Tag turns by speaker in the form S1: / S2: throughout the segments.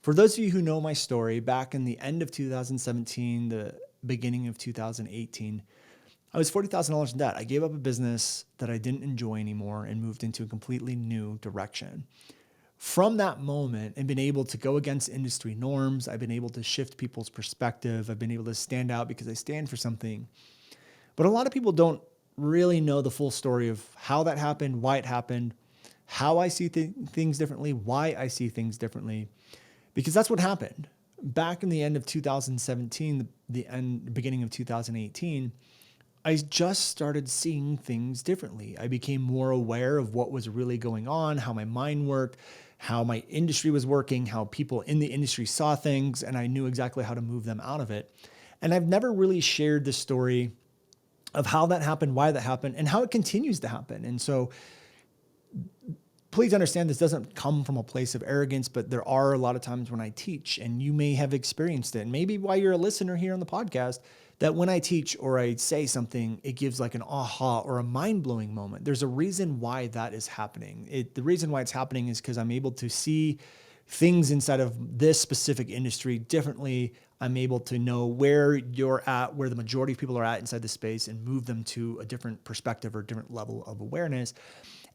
S1: For those of you who know my story, back in the end of 2017, the beginning of 2018, I was $40,000 in debt. I gave up a business that I didn't enjoy anymore and moved into a completely new direction. From that moment, I've been able to go against industry norms. I've been able to shift people's perspective. I've been able to stand out because I stand for something. But a lot of people don't really know the full story of how that happened, why it happened, how I see things differently, why I see things differently, because that's what happened. Back in the end of 2017, beginning of 2018, I just started seeing things differently. I became more aware of what was really going on, how my mind worked, how my industry was working, how people in the industry saw things, and I knew exactly how to move them out of it. And I've never really shared the story of how that happened, why that happened, and how it continues to happen. And so please understand this doesn't come from a place of arrogance, but there are a lot of times when I teach, and you may have experienced it. And maybe while you're a listener here on the podcast, that when I teach or I say something, it gives like an aha or a mind-blowing moment. There's a reason why that is happening. The reason why it's happening is because I'm able to see things inside of this specific industry differently. I'm able to know where you're at, where the majority of people are at inside the space, and move them to a different perspective or different level of awareness.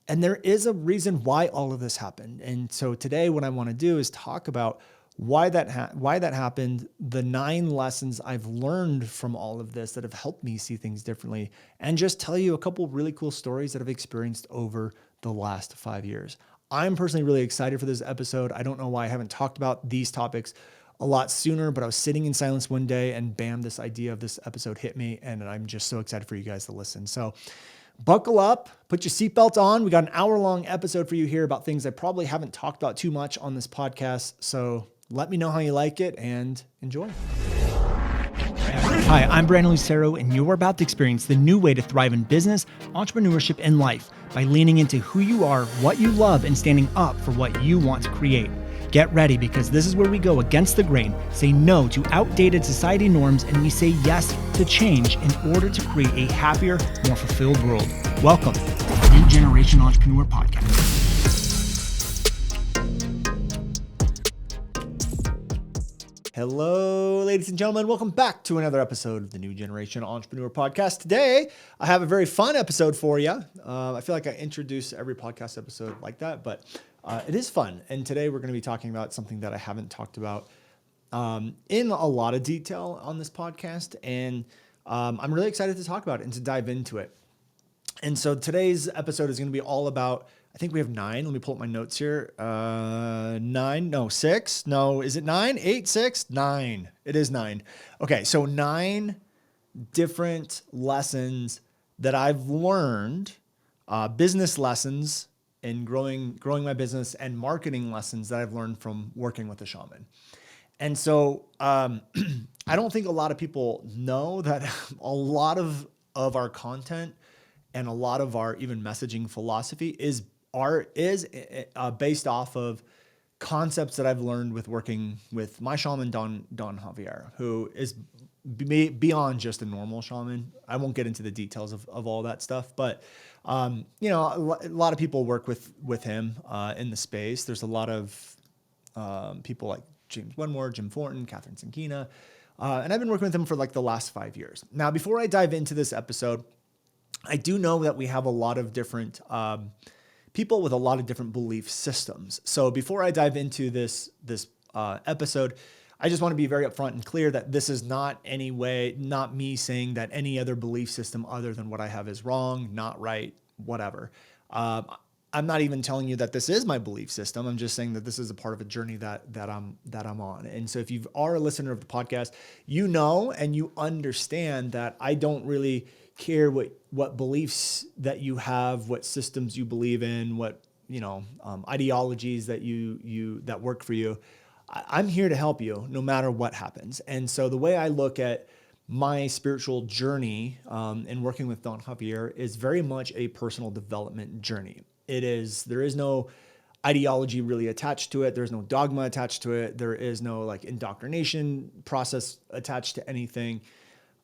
S1: And there is a reason why all of this happened. And so today what I want to do is talk about why that happened, the 9 lessons I've learned from all of this that have helped me see things differently, and just tell you a couple really cool stories that I've experienced over the last 5 years. I'm personally really excited for this episode. I don't know why I haven't talked about these topics a lot sooner, but I was sitting in silence one day and bam, this idea of this episode hit me, and I'm just so excited for you guys to listen. So buckle up, put your seatbelt on. We got an hour-long episode for you here about things I probably haven't talked about too much on this podcast. So let me know how you like it and enjoy. Hi, I'm Brandon Lucero, and you're about to experience the new way to thrive in business, entrepreneurship, and life by leaning into who you are, what you love, and standing up for what you want to create. Get ready, because this is where we go against the grain, say no to outdated society norms, and we say yes to change in order to create a happier, more fulfilled world. Welcome to the New Generation Entrepreneur Podcast. Hello, ladies and gentlemen. Welcome back to another episode of the New Generation Entrepreneur Podcast. Today, I have a very fun episode for you. I feel like I introduce every podcast episode like that, but it is fun. And today we're going to be talking about something that I haven't talked about in a lot of detail on this podcast. And I'm really excited to talk about it and to dive into it. And so today's episode is going to be all about, I think we have 9. Let me pull up my notes here. 6. No, is it 9? 8, 6, 9. It is 9. Okay. So 9 different lessons that I've learned, business lessons in growing my business, and marketing lessons that I've learned from working with a shaman. And so, I don't think a lot of people know that a lot of our content and a lot of our even messaging philosophy is based off of concepts that I've learned with working with my shaman, Don Xavier, who is beyond just a normal shaman. I won't get into the details of all that stuff, but a lot of people work with him in the space. There's a lot of people like James Wenmore, Jim Thornton, Catherine Sankina, and I've been working with him for like the last 5 years. Now, before I dive into this episode, I do know that we have a lot of different people with a lot of different belief systems. So before I dive into this episode, I just want to be very upfront and clear that this is not me saying that any other belief system other than what I have is wrong, not right, whatever. I'm not even telling you that this is my belief system. I'm just saying that this is a part of a journey that I'm on. And so if you are a listener of the podcast, you know and you understand that I don't really care what beliefs that you have, what systems you believe in, what ideologies that work for you. I'm here to help you no matter what happens. And so the way I look at my spiritual journey in working with Don Xavier is very much a personal development journey. There is no ideology really attached to it. There's no dogma attached to it. There is no like indoctrination process attached to anything.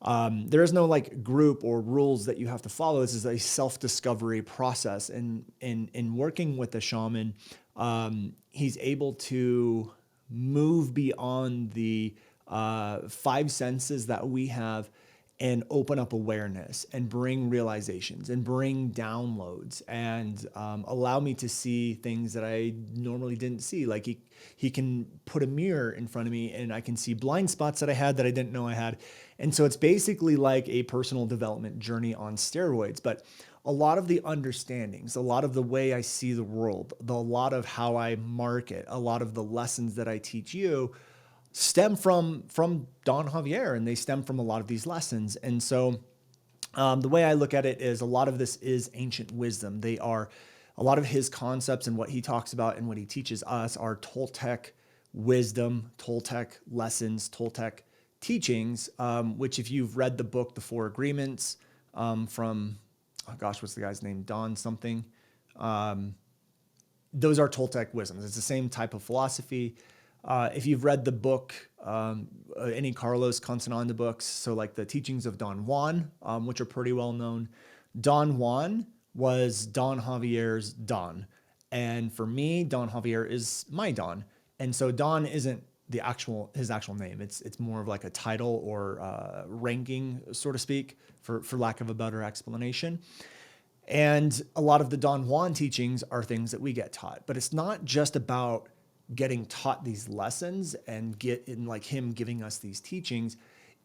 S1: There is no like group or rules that you have to follow. This is a self-discovery process. And in working with a shaman, he's able to move beyond the five senses that we have and open up awareness and bring realizations and bring downloads and allow me to see things that I normally didn't see. Like he can put a mirror in front of me and I can see blind spots that I had that I didn't know I had. And so it's basically like a personal development journey on steroids. But a lot of the understandings, a lot of the way I see the world, a lot of how I market, a lot of the lessons that I teach you stem from Don Xavier, and they stem from a lot of these lessons. And so the way I look at it is a lot of this is ancient wisdom. They are a lot of his concepts and what he talks about and what he teaches us are Toltec wisdom, Toltec lessons, Toltec teachings, which if you've read the book, The Four Agreements from, oh gosh, what's the guy's name? Don something. Those are Toltec wisdoms. It's the same type of philosophy. If you've read the book, any Carlos Castaneda books, so like the teachings of Don Juan, which are pretty well known, Don Juan was Don Javier's Don. And for me, Don Xavier is my Don. And so Don isn't his actual name. It's more of like a title or ranking, so to speak, for lack of a better explanation. And a lot of the Don Juan teachings are things that we get taught, but it's not just about getting taught these lessons and him giving us these teachings.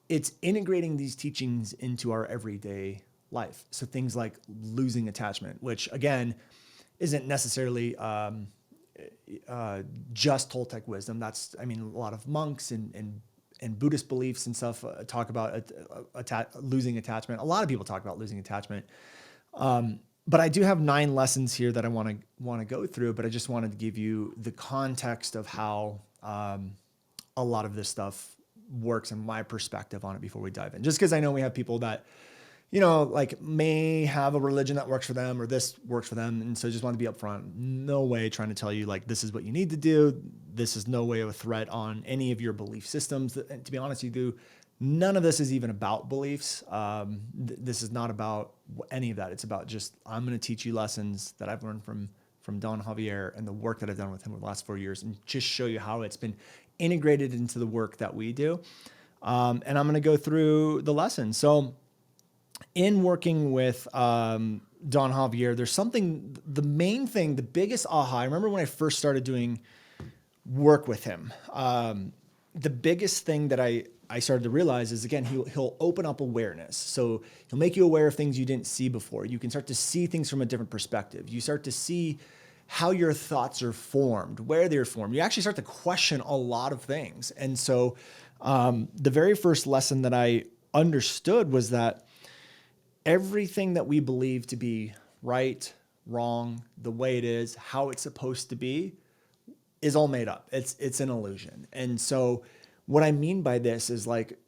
S1: It's integrating these teachings into our everyday life. So things like losing attachment, which again, isn't necessarily just Toltec wisdom. That's, I mean, a lot of monks and Buddhist beliefs and stuff talk about losing attachment. A lot of people talk about losing attachment. But I do have 9 lessons here that I want to go through, but I just wanted to give you the context of how a lot of this stuff works and my perspective on it before we dive in. Just because I know we have people that, like may have a religion that works for them or this works for them. And so I just want to be upfront. No way trying to tell you like, this is what you need to do. This is no way of a threat on any of your belief systems. And to be honest with you, none of this is even about beliefs. This is not about any of that. It's about just, I'm going to teach you lessons that I've learned from Don Xavier and the work that I've done with him over the last 4 years and just show you how it's been integrated into the work that we do. And I'm going to go through the lessons. So in working with Don Xavier, there's something, the main thing, the biggest aha, I remember when I first started doing work with him, the biggest thing that I started to realize is, again, he'll open up awareness. So he'll make you aware of things you didn't see before. You can start to see things from a different perspective. You start to see how your thoughts are formed, where they're formed. You actually start to question a lot of things. And so the very first lesson that I understood was that everything that we believe to be right, wrong, the way it is, how it's supposed to be, is all made up. It's an illusion. And so what I mean by this is like,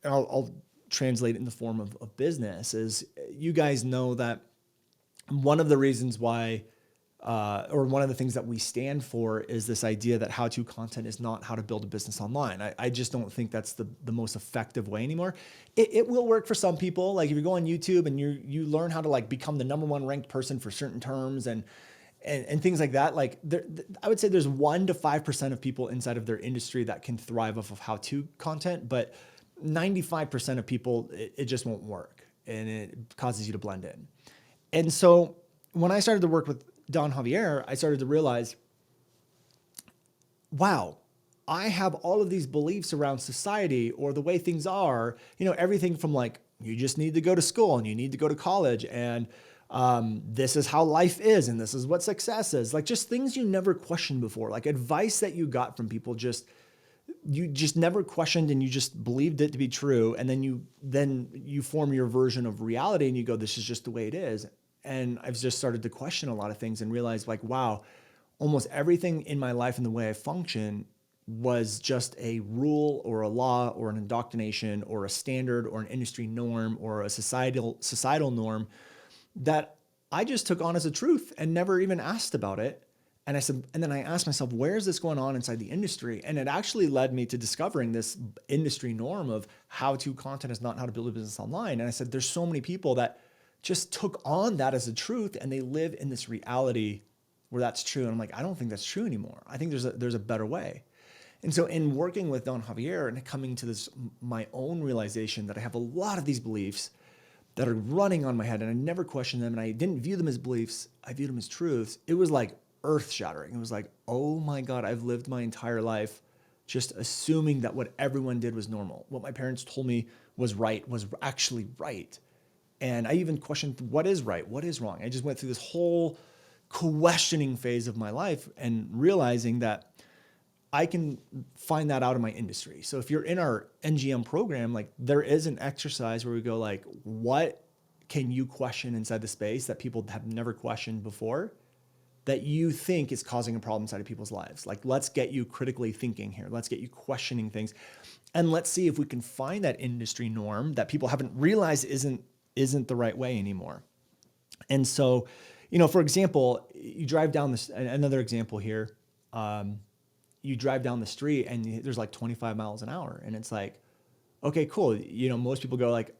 S1: I'll translate it in the form of business is you guys know that one of the reasons why, or one of the things that we stand for is this idea that how-to content is not how to build a business online. I just don't think that's the most effective way anymore. It will work for some people. Like if you go on YouTube and you learn how to like become the #1 ranked person for certain terms and things like that, like I would say there's 1 to 5% of people inside of their industry that can thrive off of how-to content, but 95% of people, it just won't work and it causes you to blend in. And so when I started to work with Don Xavier, I started to realize, wow, I have all of these beliefs around society or the way things are, everything from like, you just need to go to school and you need to go to college and this is how life is and this is what success is, like just things you never questioned before, like advice that you got from people, you just never questioned and you just believed it to be true. And then you form your version of reality and you go, this is just the way it is. And I've just started to question a lot of things and realized like, wow, almost everything in my life and the way I function was just a rule or a law or an indoctrination or a standard or an industry norm or a societal norm that I just took on as a truth and never even asked about it. And then I asked myself, where is this going on inside the industry? And it actually led me to discovering this industry norm of how-to content is not how to build a business online. And I said, there's so many people that just took on that as a truth and they live in this reality where that's true. And I'm like, I don't think that's true anymore. I think there's a better way. And so in working with Don Javier and coming to this, my own realization that I have a lot of these beliefs that are running on my head and I never questioned them and I didn't view them as beliefs, I viewed them as truths. It was like earth shattering. It was like, oh my God, I've lived my entire life just assuming that what everyone did was normal. What my parents told me was right was actually right. And I even questioned what is right, what is wrong. I just went through this whole questioning phase of my life and realizing that I can find that out in my industry. So if you're in our NGM program, like there is an exercise where we go like, what can you question inside the space that people have never questioned before that you think is causing a problem inside of people's lives? Like, let's get you critically thinking here. Let's get you questioning things. And let's see if we can find that industry norm that people haven't realized isn't the right way anymore. And so, for example, you drive down this, another example here, you drive down the street and there's like 25 miles an hour. And it's like, okay, cool. Most people go like,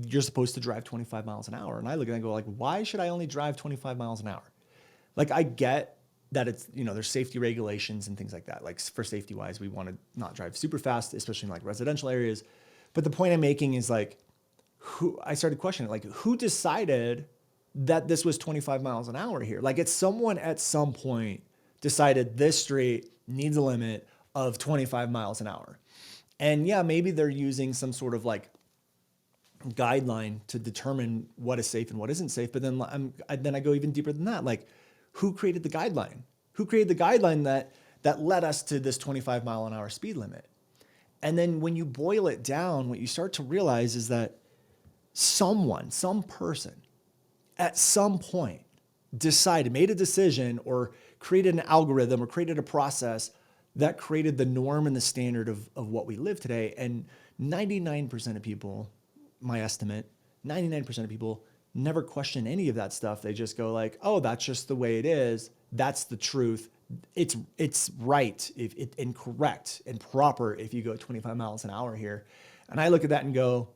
S1: you're supposed to drive 25 miles an hour. And I look at it and go like, why should I only drive 25 miles an hour? Like I get that it's, there's safety regulations and things like that. Like for safety wise, we want to not drive super fast, especially in like residential areas. But the point I'm making is like, I started questioning, like who decided that this was 25 miles an hour here? Like it's someone at some point decided this street needs a limit of 25 miles an hour. And yeah, maybe they're using some sort of like guideline to determine what is safe and what isn't safe. But then I go even deeper than that. Like who created the guideline? Who created the guideline that led us to this 25 mile an hour speed limit? And then when you boil it down, what you start to realize is that some person at some point made a decision or created an algorithm or created a process that created the norm and the standard of what we live today. And 99% of people, my estimate, 99% of people never question any of that stuff. They just go like, oh, that's just the way it is. That's the truth. It's right and correct and proper if you go 25 miles an hour here. And I look at that and go,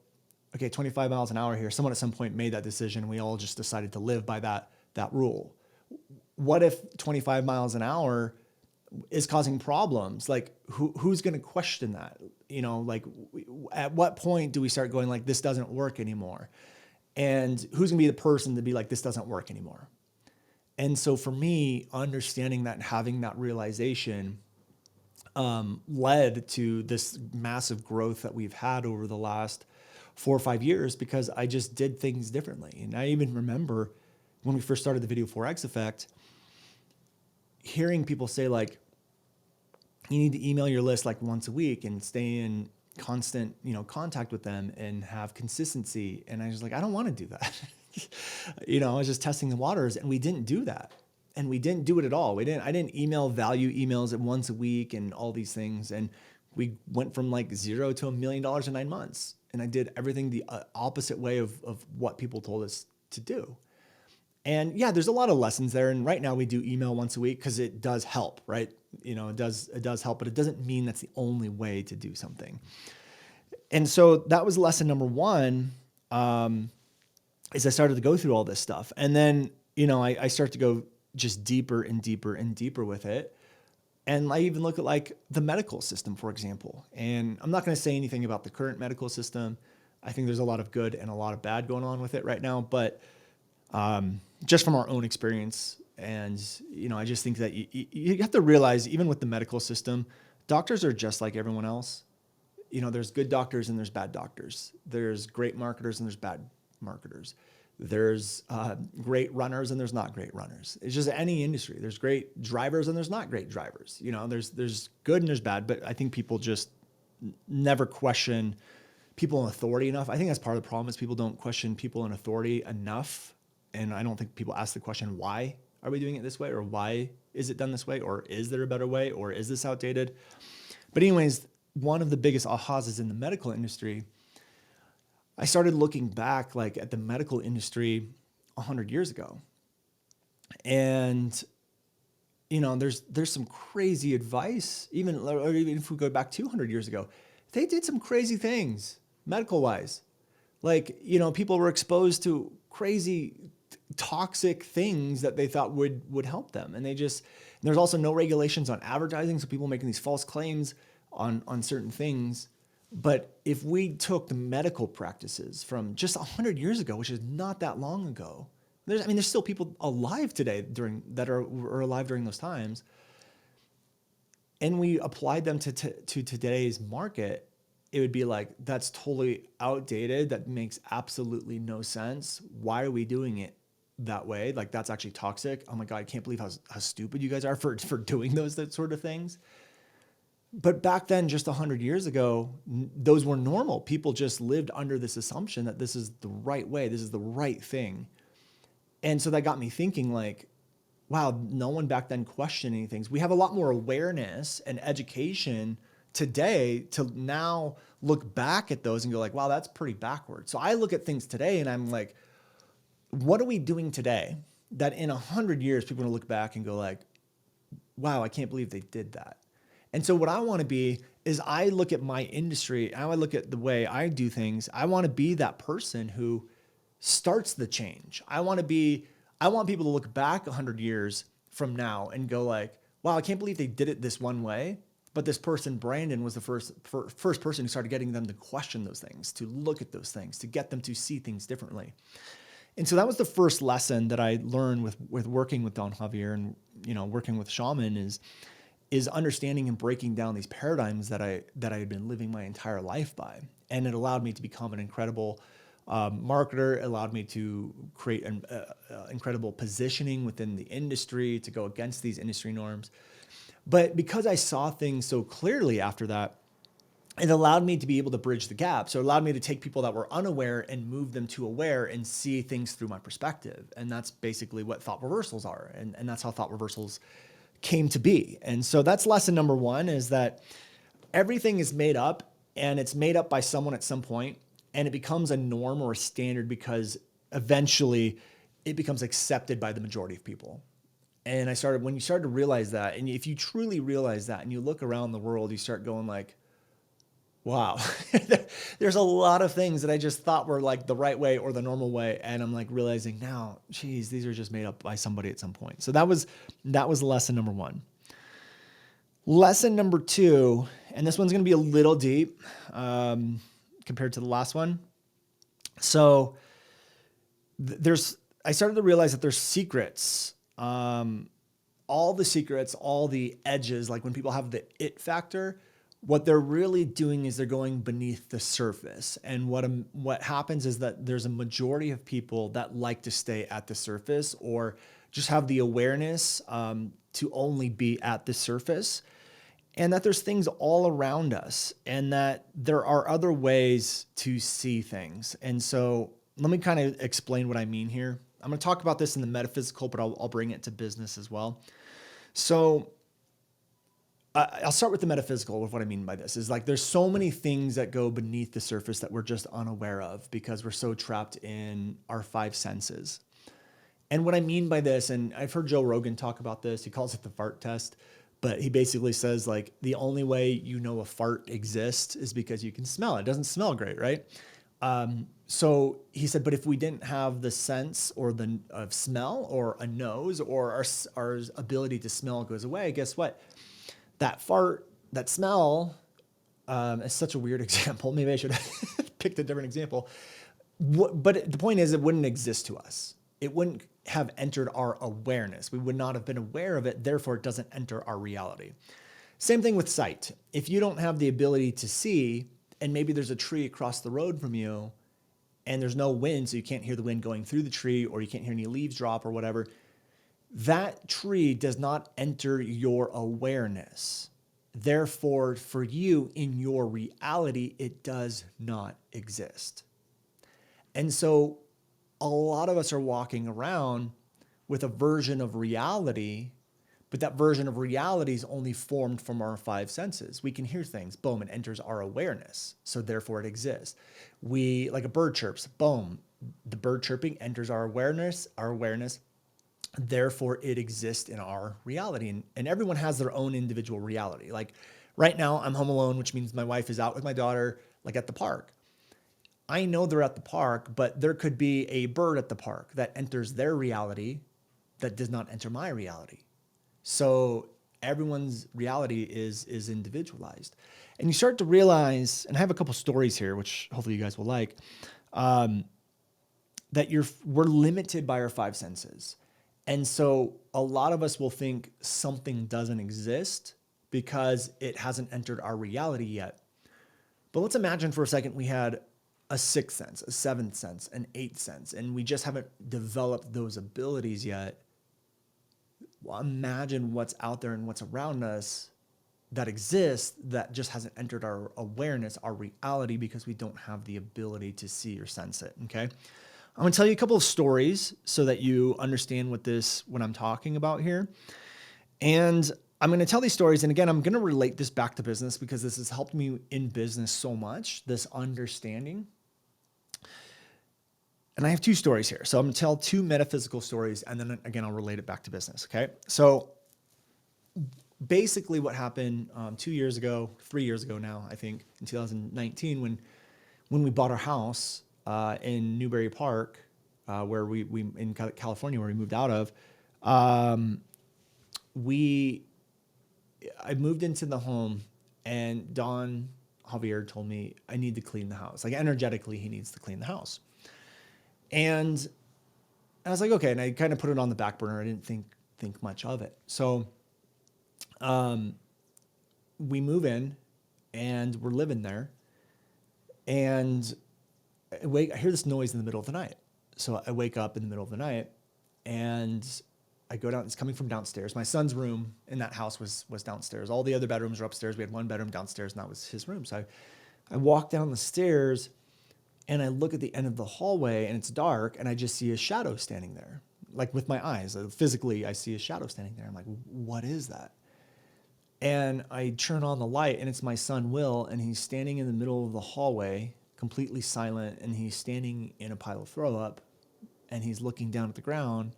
S1: okay, 25 miles an hour here. Someone at some point made that decision. We all just decided to live by that rule. What if 25 miles an hour is causing problems? Like who's going to question that? Like at what point do we start going like, this doesn't work anymore? And who's going to be the person to be like, this doesn't work anymore? And so for me, understanding that and having that realization led to this massive growth that we've had over the last 4 or 5 years because I just did things differently. And I even remember when we first started the Video 4X Effect, hearing people say like, you need to email your list like once a week and stay in constant, contact with them and have consistency. And I was like, I don't want to do that. I was just testing the waters and we didn't do that. And we didn't do it at all. I didn't email value emails at once a week and all these things. And we went from like $0 to $1 million in 9 months. And I did everything the opposite way of what people told us to do. And yeah, there's a lot of lessons there. And right now we do email once a week because it does help, right? It does help, but it doesn't mean that's the only way to do something. And so that was lesson number one, is I started to go through all this stuff. And then, I start to go just deeper and deeper and deeper with it. And I even look at like the medical system, for example. And I'm not going to say anything about the current medical system. I think there's a lot of good and a lot of bad going on with it right now. But just from our own experience, and I just think that you have to realize, even with the medical system, doctors are just like everyone else. There's good doctors and there's bad doctors. There's great marketers and there's bad marketers. There's great runners and there's not great runners. It's just any industry. There's great drivers and there's not great drivers. There's good and there's bad, but I think people just never question people in authority enough. I think that's part of the problem is people don't question people in authority enough. And I don't think people ask the question, why are we doing it this way? Or why is it done this way? Or is there a better way? Or is this outdated? But anyways, one of the biggest ahas is in the medical industry. I started looking back like at the medical industry 100 years ago. And, there's some crazy advice, even if we go back 200 years ago, they did some crazy things medical wise. Like, people were exposed to crazy toxic things that they thought would help them. And they There's also no regulations on advertising, so people making these false claims on certain things. But if we took the medical practices from just 100 years ago, which is not that long ago, there's still people alive today that were alive during those times, and we applied them to today's market, it would be like, that's totally outdated. That makes absolutely no sense. Why are we doing it that way? Like, that's actually toxic. Oh my God, I can't believe how stupid you guys are for doing that sort of things. But back then, just 100 years ago, those were normal. People just lived under this assumption that this is the right way, this is the right thing. And so that got me thinking, like, wow, no one back then questioned any things. We have a lot more awareness and education today to now look back at those and go like, wow, that's pretty backward. So I look at things today and I'm like, what are we doing today that in 100 years, people are gonna look back and go like, wow, I can't believe they did that. And so what I want to be is, I look at my industry, I look at the way I do things. I want to be that person who starts the change. I want people to look back 100 years from now and go like, wow, I can't believe they did it this one way. But this person, Brandon, was the first person who started getting them to question those things, to look at those things, to get them to see things differently. And so that was the first lesson that I learned with working with Don Xavier and, working with Shaman is understanding and breaking down these paradigms that I had been living my entire life by. And it allowed me to become an incredible marketer. It allowed me to create an incredible positioning within the industry, to go against these industry norms. But because I saw things so clearly after that, it allowed me to be able to bridge the gap. So it allowed me to take people that were unaware and move them to aware and see things through my perspective. And that's basically what thought reversals are. And that's how thought reversals came to be. And so that's lesson number one, is that everything is made up, and it's made up by someone at some point, and it becomes a norm or a standard because eventually it becomes accepted by the majority of people. And when you start to realize that, and if you truly realize that and you look around the world, you start going like, wow, there's a lot of things that I just thought were like the right way or the normal way. And I'm like realizing now, geez, these are just made up by somebody at some point. So that was lesson number one. Lesson number two, and this one's going to be a little deep compared to the last one. So I started to realize that there's secrets, all the secrets, all the edges, like when people have the it factor, what they're really doing is they're going beneath the surface. And what happens is that there's a majority of people that like to stay at the surface, or just have the awareness to only be at the surface, and that there's things all around us, and that there are other ways to see things. And so let me kind of explain what I mean here. I'm going to talk about this in the metaphysical, but I'll bring it to business as well. So I'll start with the metaphysical. With what I mean by this is, like, there's so many things that go beneath the surface that we're just unaware of because we're so trapped in our five senses. And what I mean by this, and I've heard Joe Rogan talk about this, he calls it the fart test, but he basically says, like, the only way you know a fart exists is because you can smell it. It doesn't smell great, right? So he said, but if we didn't have the sense or of smell, or a nose, or our ability to smell goes away, guess what? That fart, that smell, is such a weird example. Maybe I should have picked a different example. But the point is, it wouldn't exist to us. It wouldn't have entered our awareness. We would not have been aware of it. Therefore, it doesn't enter our reality. Same thing with sight. If you don't have the ability to see, and maybe there's a tree across the road from you, and there's no wind, so you can't hear the wind going through the tree, or you can't hear any leaves drop or whatever, that tree does not enter your awareness. Therefore, for you, in your reality, it does not exist. And so a lot of us are walking around with a version of reality, but that version of reality is only formed from our five senses. We can hear things, boom, it enters our awareness. So therefore it exists. Like a bird chirps, boom, the bird chirping enters our awareness, therefore it exists in our reality. And everyone has their own individual reality. Like right now I'm home alone, which means my wife is out with my daughter, like at the park. I know they're at the park, but there could be a bird at the park that enters their reality that does not enter my reality. So everyone's reality is individualized. And you start to realize, and I have a couple stories here, which hopefully you guys will like, that we're limited by our five senses. And so a lot of us will think something doesn't exist because it hasn't entered our reality yet. But let's imagine for a second we had a sixth sense, a seventh sense, an eighth sense, and we just haven't developed those abilities yet. Well, imagine what's out there and what's around us that exists that just hasn't entered our awareness, our reality, because we don't have the ability to see or sense it. Okay. I'm going to tell you a couple of stories so that you understand what I'm talking about here. And I'm going to tell these stories. And again, I'm going to relate this back to business because this has helped me in business so much, this understanding. And I have two stories here. So I'm going to tell two metaphysical stories, and then again, I'll relate it back to business. Okay. So basically what happened 2 years ago, 3 years ago now, I think in 2019, when we bought our house in Newbury Park, where we in California, where we moved out of, I moved into the home, and Don Xavier told me I need to clean the house. Like energetically, he needs to clean the house. And I was like, okay. And I kind of put it on the back burner. I didn't think much of it. So we move in and we're living there, and I hear this noise in the middle of the night. So I wake up in the middle of the night and I go down. It's coming from downstairs. My son's room in that house was downstairs. All the other bedrooms were upstairs. We had one bedroom downstairs, and that was his room. So I walk down the stairs and I look at the end of the hallway, and it's dark, and I just see a shadow standing there. Like with my eyes, physically, I see a shadow standing there. I'm like, what is that? And I turn on the light, and it's my son, Will, and he's standing in the middle of the hallway, completely silent, and he's standing in a pile of throw up, and he's looking down at the ground,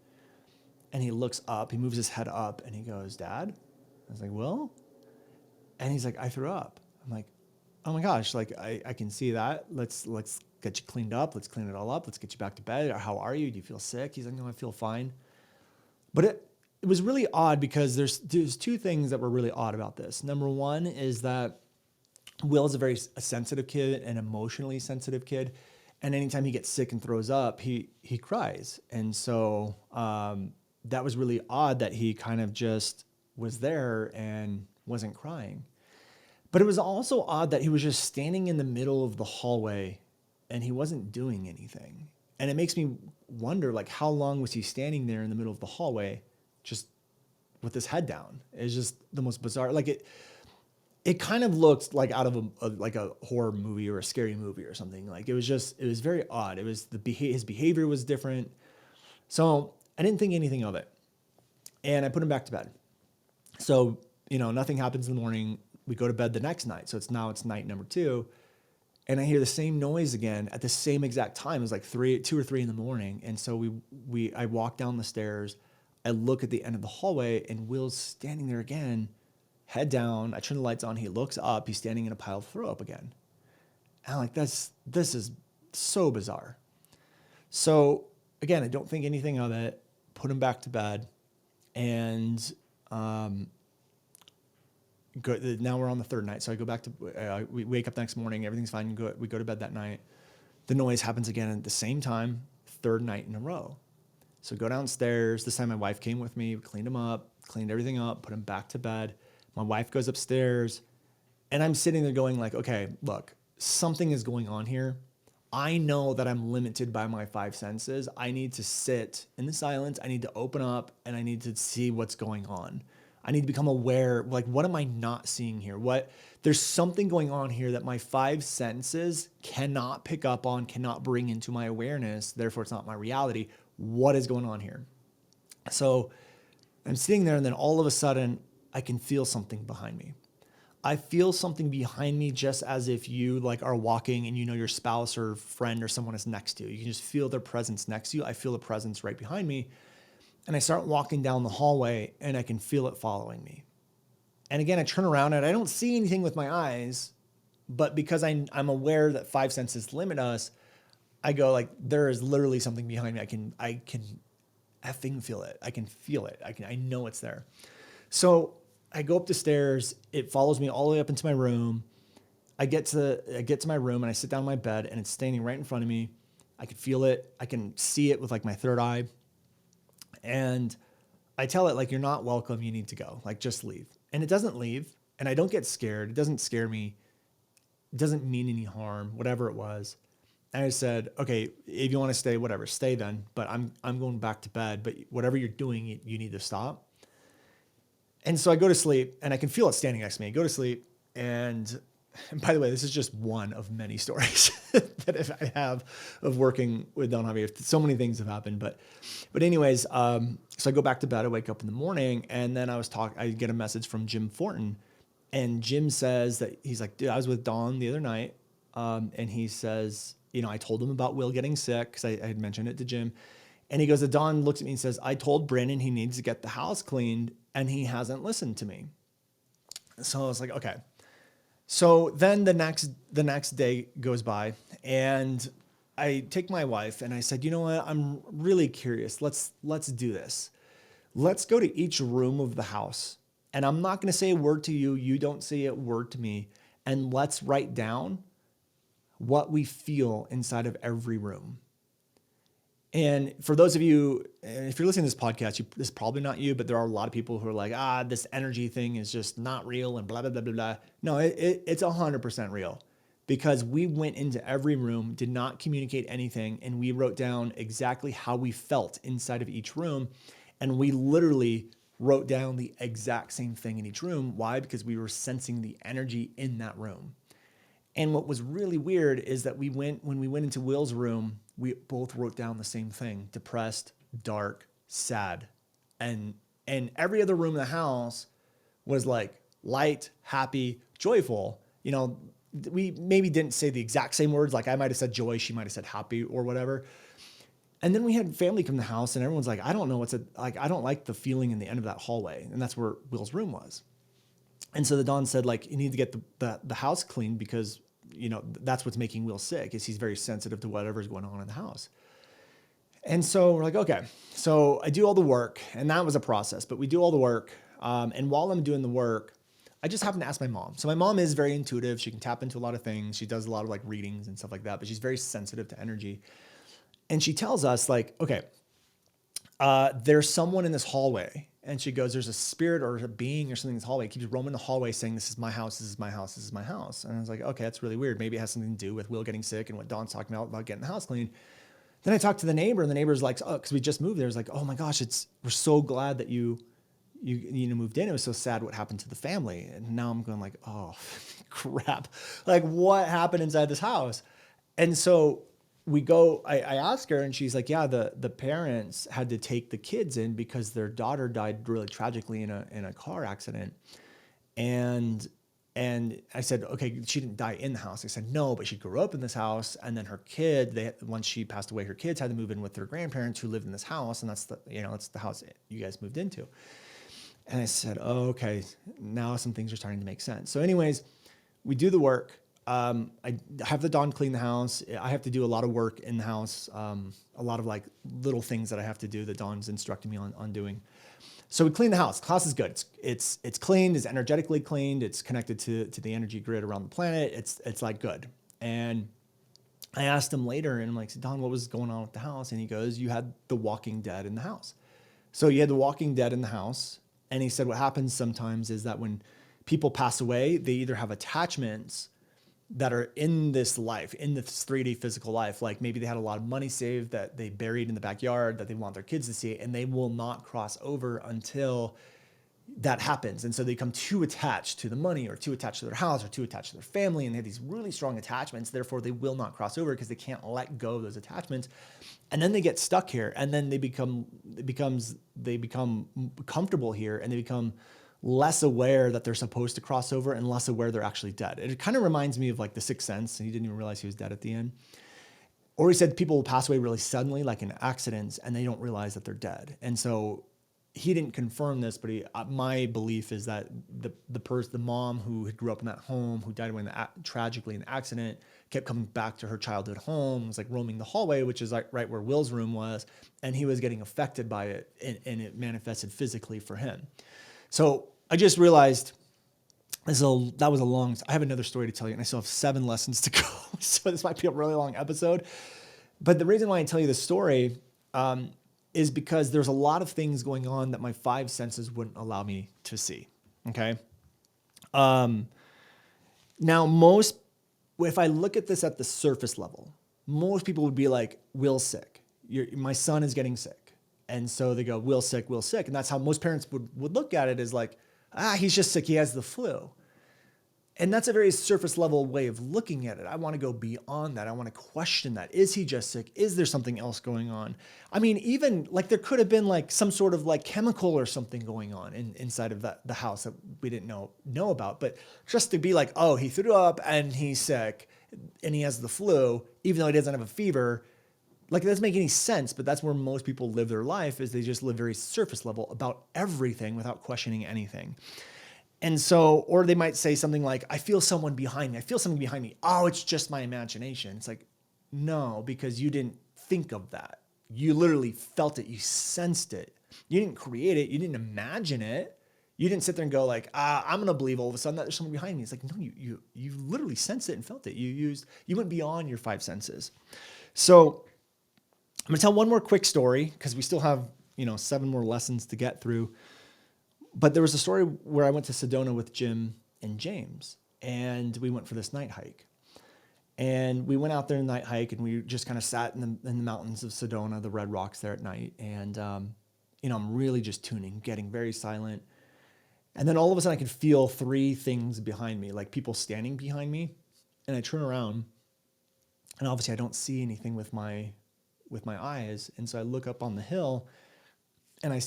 S1: and he looks up, he moves his head up, and he goes, Dad? I was like, Will? And he's like, I threw up. I'm like, oh my gosh, like I can see that. Let's get you cleaned up. Let's clean it all up. Let's get you back to bed. How are you? Do you feel sick? He's like, no, I feel fine. But it was really odd because there's two things that were really odd about this. Number one is that Will is a very sensitive kid, an emotionally sensitive kid. And anytime he gets sick and throws up, he cries. And so that was really odd that he kind of just was there and wasn't crying. But it was also odd that he was just standing in the middle of the hallway and he wasn't doing anything. And it makes me wonder, like, how long was he standing there in the middle of the hallway just with his head down? It's just the most bizarre. Like it kind of looked like out of a horror movie or a scary movie or something. Like it was very odd. It was his behavior was different. So I didn't think anything of it. And I put him back to bed. So, nothing happens in the morning. We go to bed the next night. So it's night number 2. And I hear the same noise again at the same exact time. It was like 2 or 3 in the morning. And so I walk down the stairs. I look at the end of the hallway, and Will's standing there again, head down. I turn the lights on. He looks up. He's standing in a pile of throw up again. And I'm like, this is so bizarre. So again, I don't think anything of it. Put him back to bed. And now we're on the third night. So I go back to, we wake up the next morning. Everything's fine. We go to bed that night. The noise happens again at the same time, third night in a row. So go downstairs. This time my wife came with me. We cleaned him up, cleaned everything up, put him back to bed. My wife goes upstairs, and I'm sitting there going like, okay, look, something is going on here. I know that I'm limited by my 5 senses. I need to sit in the silence. I need to open up, and I need to see what's going on. I need to become aware, like, what am I not seeing here? There's something going on here that my 5 senses cannot pick up on, cannot bring into my awareness. Therefore, it's not my reality. What is going on here? So I'm sitting there, and then all of a sudden, I can feel something behind me. I feel something behind me, just as if you are walking and your spouse or friend or someone is next to you. You can just feel their presence next to you. I feel the presence right behind me. And I start walking down the hallway, and I can feel it following me. And again, I turn around and I don't see anything with my eyes, but because I'm aware that 5 senses limit us, I go like, there is literally something behind me. I can effing feel it. I can feel it. I know it's there. So I go up the stairs. It follows me all the way up into my room. I get to my room and I sit down on my bed and it's standing right in front of me. I can feel it. I can see it with like my third eye. And I tell it like, you're not welcome. You need to go. Like, just leave. And it doesn't leave. And I don't get scared. It doesn't scare me. It doesn't mean any harm, whatever it was. And I said, okay, if you want to stay, whatever, stay then. But I'm going back to bed. But whatever you're doing, you need to stop. And so I go to sleep and I can feel it standing next to me. I go to sleep. And by the way, this is just one of many stories that I have of working with Don Xavier. So many things have happened, but anyways, so I go back to bed. I wake up in the morning, and then I get a message from Jim Fortin, and Jim says that he's like, dude, I was with Don the other night, and he says, I told him about Will getting sick because I had mentioned it to Jim, and he goes, Don looks at me and says, I told Brandon he needs to get the house cleaned, and he hasn't listened to me. So I was like, okay. So then the next day goes by, and I take my wife and I said, you know what? I'm really curious. Let's do this. Let's go to each room of the house, and I'm not going to say a word to you. You don't say a word to me, and let's write down what we feel inside of every room. And for those of you, if you're listening to this podcast, this is probably not you, but there are a lot of people who are like, this energy thing is just not real and blah, blah, blah, blah, blah. No, it's 100% real, because we went into every room, did not communicate anything, and we wrote down exactly how we felt inside of each room. And we literally wrote down the exact same thing in each room. Why? Because we were sensing the energy in that room. And what was really weird is that when we went into Will's room, we both wrote down the same thing: depressed, dark, sad. And every other room in the house was like light, happy, joyful. We maybe didn't say the exact same words. Like, I might have said joy, she might have said happy or whatever. And then we had family come to the house, and everyone's like, I don't know I don't like the feeling in the end of that hallway. And that's where Will's room was. And so the Don said, like, you need to get the house cleaned, because that's what's making Will sick, is he's very sensitive to whatever's going on in the house. And so we're like, okay. So I do all the work, and that was a process, but we do all the work. And while I'm doing the work, I just happen to ask my mom. So my mom is very intuitive. She can tap into a lot of things. She does a lot of like readings and stuff like that, but she's very sensitive to energy. And she tells us, like, okay, there's someone in this hallway. And she goes, there's a spirit or a being or something in this hallway. It keeps roaming the hallway saying, this is my house, this is my house, this is my house. And I was like, okay, that's really weird. Maybe it has something to do with Will getting sick and what Don's talking about getting the house cleaned. Then I talked to the neighbor, and the neighbor's like, oh, because we just moved there. It's like, oh my gosh, we're so glad that you moved in. It was so sad what happened to the family. And now I'm going like, oh, crap. Like, what happened inside this house? And so I asked her, and she's like, yeah, the parents had to take the kids in because their daughter died really tragically in a car accident. And I said, okay, she didn't die in the house. I said, no, but she grew up in this house. And then her kid, once she passed away, her kids had to move in with their grandparents who lived in this house. And that's the house you guys moved into. And I said, oh, okay, now some things are starting to make sense. So anyways, we do the work. I have the Don clean the house. I have to do a lot of work in the house. A lot of like little things that I have to do that Don's instructing me on doing. So we clean the house. The house is good. It's cleaned. It's energetically cleaned. It's connected to the energy grid around the planet. It's like good. And I asked him later, and I'm like, Don, what was going on with the house? And he goes, you had the Walking Dead in the house. So you had the Walking Dead in the house. And he said, what happens sometimes is that when people pass away, they either have attachments that are in this life, in this 3D physical life. Like maybe they had a lot of money saved that they buried in the backyard that they want their kids to see, and they will not cross over until that happens. And so they become too attached to the money, or too attached to their house, or too attached to their family, and they have these really strong attachments. Therefore, they will not cross over because they can't let go of those attachments. And then they get stuck here, and then they become comfortable here, and they become less aware that they're supposed to cross over, and less aware they're actually dead. It kind of reminds me of like The Sixth Sense, and he didn't even realize he was dead at the end. Or he said people will pass away really suddenly, like in accidents, and they don't realize that they're dead. And so he didn't confirm this, but my belief is that the mom who grew up in that home, who died tragically in the accident, kept coming back to her childhood home, was like roaming the hallway, which is like right where Will's room was, and he was getting affected by it, and it manifested physically for him. So I just realized that was a long, I have another story to tell you, and I still have 7 lessons to go. So this might be a really long episode. But the reason why I tell you this story is because there's a lot of things going on that my 5 senses wouldn't allow me to see. Okay. Now, if I look at this at the surface level, most people would be like, Will's sick. My son is getting sick. And so they go, Will's sick, Will's sick. And that's how most parents would look at it, is like, he's just sick. He has the flu. And that's a very surface level way of looking at it. I want to go beyond that. I want to question that. Is he just sick? Is there something else going on? I mean, even like there could have been like some sort of like chemical or something going on inside of the house that we didn't know about. But just to be like, oh, he threw up and he's sick and he has the flu, even though he doesn't have a fever, like it doesn't make any sense. But that's where most people live their life, is they just live very surface level about everything without questioning anything. And so, or they might say something like, I feel someone behind me. I feel something behind me. Oh, it's just my imagination. It's like, no, because you didn't think of that. You literally felt it. You sensed it. You didn't create it. You didn't imagine it. You didn't sit there and go like, I'm going to believe all of a sudden that there's someone behind me. It's like, no, you literally sensed it and felt it. You went beyond your 5 senses. So I'm going to tell one more quick story, because we still have, 7 more lessons to get through. But there was a story where I went to Sedona with Jim and James, and we went for this night hike. And we went out there in the night hike, and we just kind of sat in the mountains of Sedona, the red rocks there at night. And, I'm really just tuning, getting very silent. And then all of a sudden I could feel 3 things behind me, like people standing behind me. And I turn around, and obviously I don't see anything with my eyes. And so I look up on the hill, and I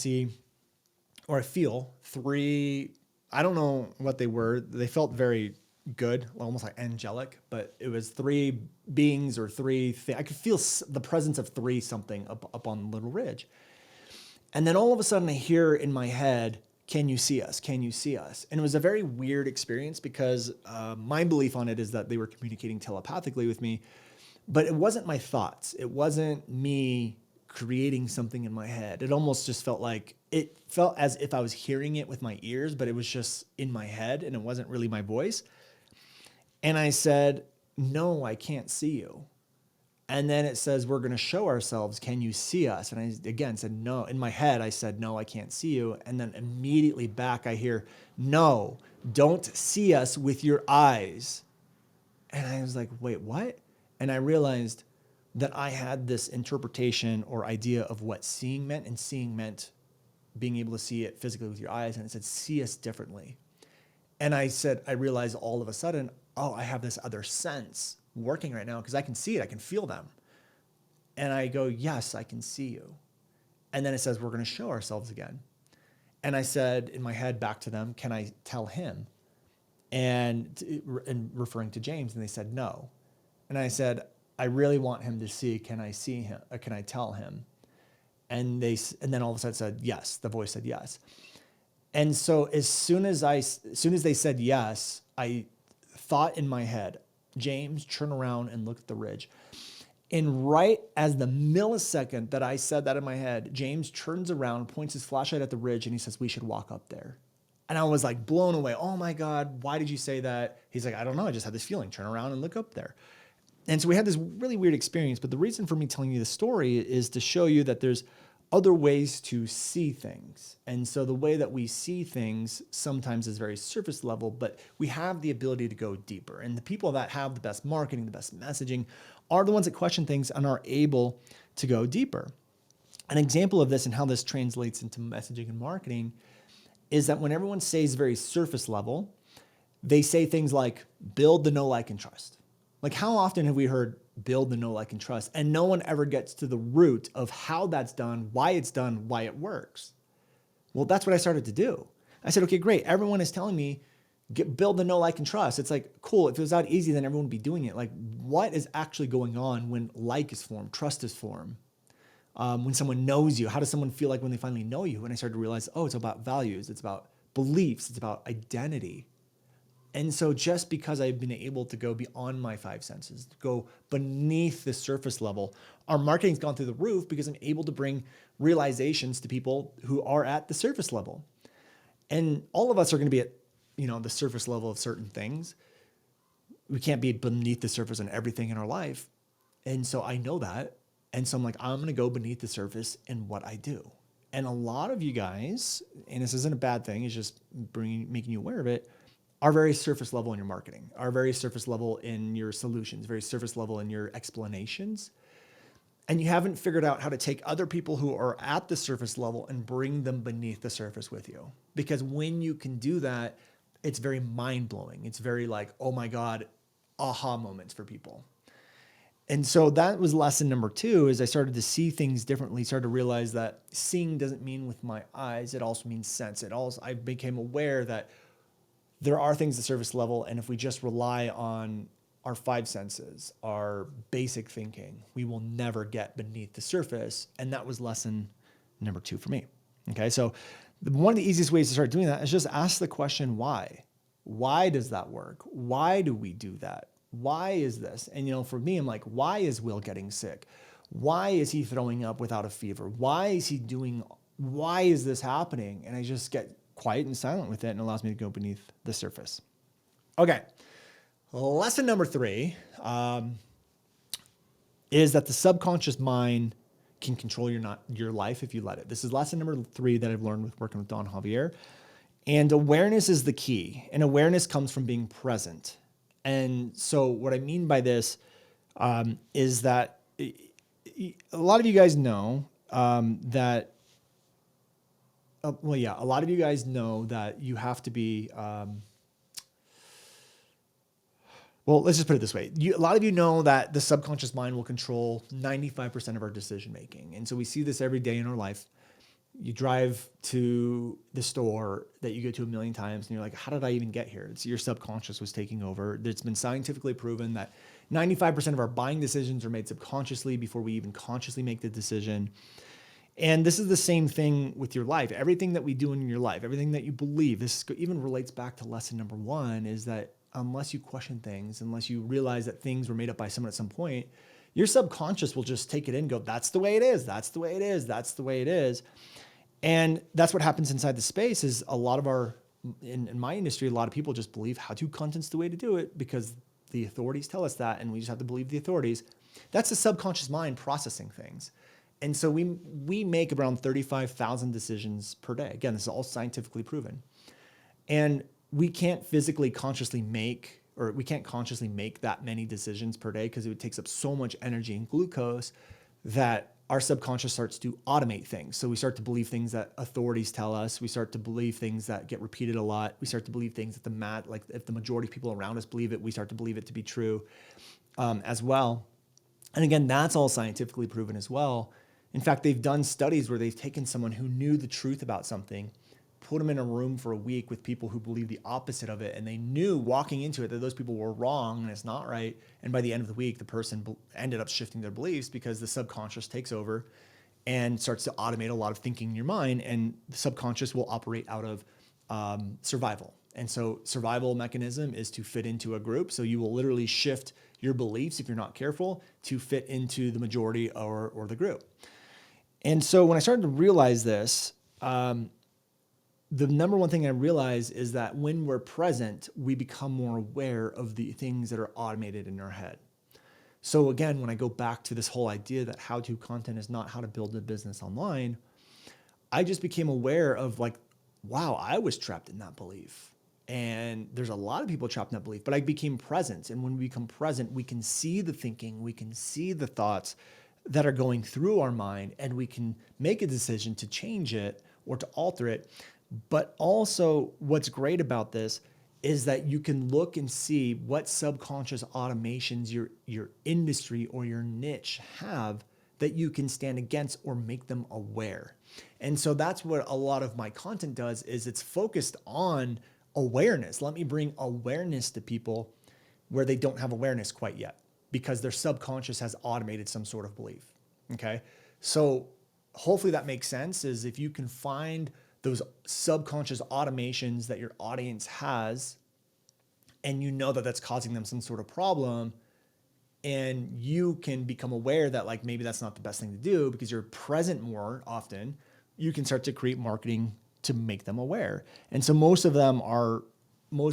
S1: feel 3, I don't know what they were. They felt very good, almost like angelic, but it was 3 beings or 3 things. I could feel the presence of 3 something up on the little ridge. And then all of a sudden I hear in my head, can you see us? Can you see us? And it was a very weird experience, because my belief on it is that they were communicating telepathically with me, but it wasn't my thoughts. It wasn't me creating something in my head. It almost just felt as if I was hearing it with my ears, but it was just in my head and it wasn't really my voice. And I said, no, I can't see you. And then it says, we're going to show ourselves. Can you see us? And I again said, no. In my head, I said, no, I can't see you. And then immediately back, I hear, no, don't see us with your eyes. And I was like, wait, what? And I realized that I had this interpretation or idea of what seeing meant, and seeing meant being able to see it physically with your eyes. And it said, see us differently. And I realized all of a sudden, oh, I have this other sense working right now, because I can see it. I can feel them. And I go, yes, I can see you. And then it says, we're going to show ourselves again. And I said in my head back to them, can I tell him? And referring to James, and they said, no. And I said, I really want him to see. Can I see him? Or can I tell him? And then all of a sudden said yes. The voice said yes. And so as soon as they said yes, I thought in my head, James, turn around and look at the ridge. And right as the millisecond that I said that in my head, James turns around, points his flashlight at the ridge, and he says, we should walk up there. And I was like blown away. Oh my God, why did you say that? He's like, I don't know. I just had this feeling. Turn around and look up there. And so we had this really weird experience. But the reason for me telling you this story is to show you that there's other ways to see things. And so the way that we see things sometimes is very surface level, but we have the ability to go deeper. And the people that have the best marketing, the best messaging, are the ones that question things and are able to go deeper. An example of this and how this translates into messaging and marketing is that when everyone says very surface level, they say things like build the know, like, and trust. Like, how often have we heard build the know, like, and trust, and no one ever gets to the root of how that's done, why it's done, why it works? Well, that's what I started to do. I said, okay, great. Everyone is telling me build the know, like, and trust. It's like, cool. If it was that easy, then everyone would be doing it. Like, what is actually going on when like is formed, trust is formed? When someone knows you, how does someone feel like when they finally know you? And I started to realize, oh, it's about values. It's about beliefs. It's about identity. And so just because I've been able to go beyond my 5 senses, go beneath the surface level, our marketing's gone through the roof because I'm able to bring realizations to people who are at the surface level. And all of us are going to be at, the surface level of certain things. We can't be beneath the surface on everything in our life. And so I know that. And so I'm like, I'm going to go beneath the surface in what I do. And a lot of you guys, and this isn't a bad thing, it's just making you aware of it, are very surface level in your marketing, are very surface level in your solutions, very surface level in your explanations. And you haven't figured out how to take other people who are at the surface level and bring them beneath the surface with you. Because when you can do that, it's very mind blowing. It's very like, oh my God, aha moments for people. And so that was lesson number 2, is I started to see things differently, started to realize that seeing doesn't mean with my eyes, it also means sense. I became aware that there are things at surface level, and if we just rely on our 5 senses, our basic thinking, we will never get beneath the surface. And that was lesson number 2 for me. Okay, so one of the easiest ways to start doing that is just ask the question, why? Why does that work? Why do we do that? Why is this? And for me, I'm like, why is Will getting sick? Why is he throwing up without a fever? Why is this happening? And I just get quiet and silent with it, and it allows me to go beneath the surface. Okay. Lesson number 3 is that the subconscious mind can control your life if you let it. This is lesson number 3 that I've learned with working with Don Xavier. And awareness is the key. And awareness comes from being present. And so what I mean by this is that a lot of you guys know that, a lot of you guys know that you have to be, let's just put it this way. A lot of you know that the subconscious mind will control 95% of our decision making. And so we see this every day in our life. You drive to the store that you go to a million times and you're like, how did I even get here? It's your subconscious was taking over. It's been scientifically proven that 95% of our buying decisions are made subconsciously before we even consciously make the decision. And this is the same thing with your life. Everything that we do in your life, everything that you believe, this even relates back to lesson number 1, is that unless you question things, unless you realize that things were made up by someone at some point, your subconscious will just take it in and go, that's the way it is. That's the way it is. That's the way it is. And that's what happens inside the space. Is a lot of in my industry, a lot of people just believe how to content's the way to do it because the authorities tell us that, and we just have to believe the authorities. That's the subconscious mind processing things. And so we make around 35,000 decisions per day. Again, this is all scientifically proven. And we can't consciously make that many decisions per day because it takes up so much energy and glucose that our subconscious starts to automate things. So we start to believe things that authorities tell us. We start to believe things that get repeated a lot. We start to believe things that like if the majority of people around us believe it, we start to believe it to be true as well. And again, that's all scientifically proven as well. In fact, they've done studies where they've taken someone who knew the truth about something, put them in a room for a week with people who believe the opposite of it. And they knew walking into it that those people were wrong and it's not right. And by the end of the week, the person ended up shifting their beliefs because the subconscious takes over and starts to automate a lot of thinking in your mind. And the subconscious will operate out of survival. And so survival mechanism is to fit into a group. So you will literally shift your beliefs, if you're not careful, to fit into the majority or the group. And so when I started to realize this, the number one thing I realized is that when we're present, we become more aware of the things that are automated in our head. So again, when I go back to this whole idea that how-to content is not how to build a business online, I just became aware of like, wow, I was trapped in that belief. And there's a lot of people trapped in that belief, but I became present. And when we become present, we can see the thinking, we can see the thoughts that are going through our mind, and we can make a decision to change it or to alter it. But also what's great about this is that you can look and see what subconscious automations your industry or your niche have that you can stand against or make them aware. And so that's what a lot of my content does, is it's focused on awareness. Let me bring awareness to people where they don't have awareness quite yet because their subconscious has automated some sort of belief. Okay. So hopefully that makes sense, is if you can find those subconscious automations that your audience has, and you know that that's causing them some sort of problem, and you can become aware that like maybe that's not the best thing to do because you're present more often, you can start to create marketing to make them aware. And so most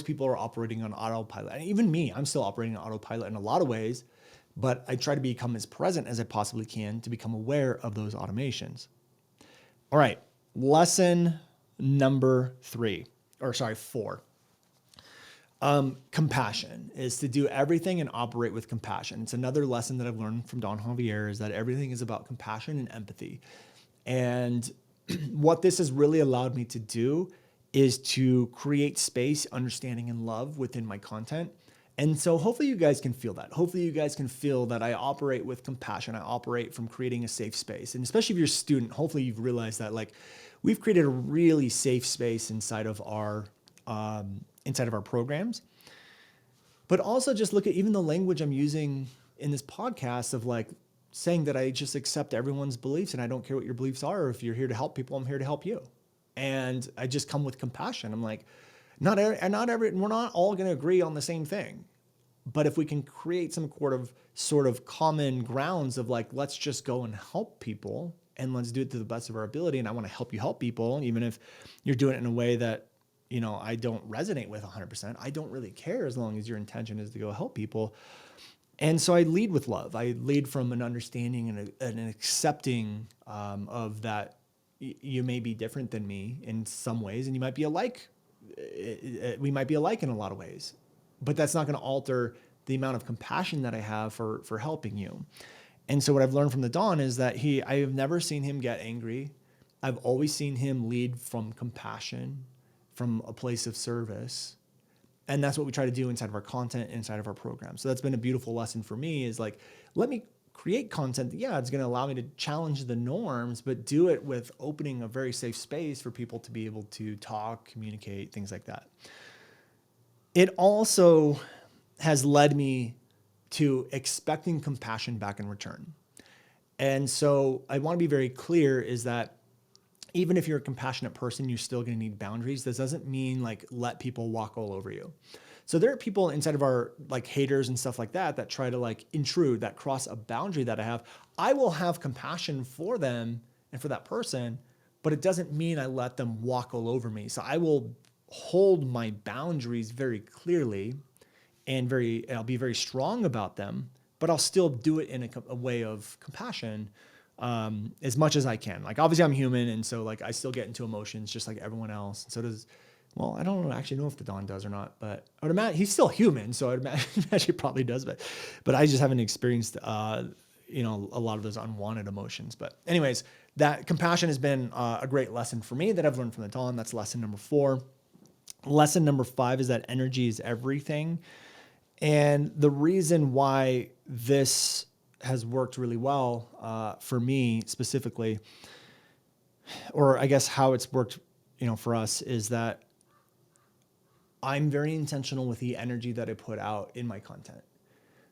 S1: people are operating on autopilot. And even me, I'm still operating on autopilot in a lot of ways, but I try to become as present as I possibly can to become aware of those automations. All right, lesson number 4. Compassion is to do everything and operate with compassion. It's another lesson that I've learned from Don Xavier, is that everything is about compassion and empathy. And what this has really allowed me to do is to create space, understanding, and love within my content. And so hopefully you guys can feel that. Hopefully you guys can feel that I operate with compassion. I operate from creating a safe space. And especially if you're a student, hopefully you've realized that, like, we've created a really safe space inside of our programs. But also just look at even the language I'm using in this podcast of, like, saying that I just accept everyone's beliefs and I don't care what your beliefs are. Or if you're here to help people, I'm here to help you. And I just come with compassion. I'm like, we're not all going to agree on the same thing. But if we can create some sort of common grounds of, like, let's just go and help people and let's do it to the best of our ability. And I want to help you help people, even if you're doing it in a way that, I don't resonate with 100%. I don't really care as long as your intention is to go help people. And so I lead with love. I lead from an understanding and an accepting of that you may be different than me in some ways, and you might be alike. We might be alike in a lot of ways, but that's not going to alter the amount of compassion that I have for helping you. And so what I've learned from the Don is that I have never seen him get angry. I've always seen him lead from compassion, from a place of service. And that's what we try to do inside of our content, inside of our program. So that's been a beautiful lesson for me, is like, let me create content. Yeah, it's going to allow me to challenge the norms, but do it with opening a very safe space for people to be able to talk, communicate, things like that. It also has led me to expecting compassion back in return. And so I want to be very clear, is that even if you're a compassionate person, you're still going to need boundaries. This doesn't mean, like, let people walk all over you. So there are people inside of our, like, haters and stuff like that try to, like, intrude, that cross a boundary that I have. I will have compassion for them and for that person, but it doesn't mean I let them walk all over me. So I will hold my boundaries very clearly and I'll be very strong about them, but I'll still do it in a way of compassion, as much as I can. Like, obviously I'm human. And so, like, I still get into emotions just like everyone else. And so well, I don't actually know if the Don does or not, but I would imagine he's still human. So I'd imagine he probably does, but I just haven't experienced, a lot of those unwanted emotions. But anyways, that compassion has been a great lesson for me that I've learned from the Don. That's lesson number 4. Lesson number 5 is that energy is everything. And the reason why this has worked really well for me specifically, or I guess how it's worked, for us, is that I'm very intentional with the energy that I put out in my content.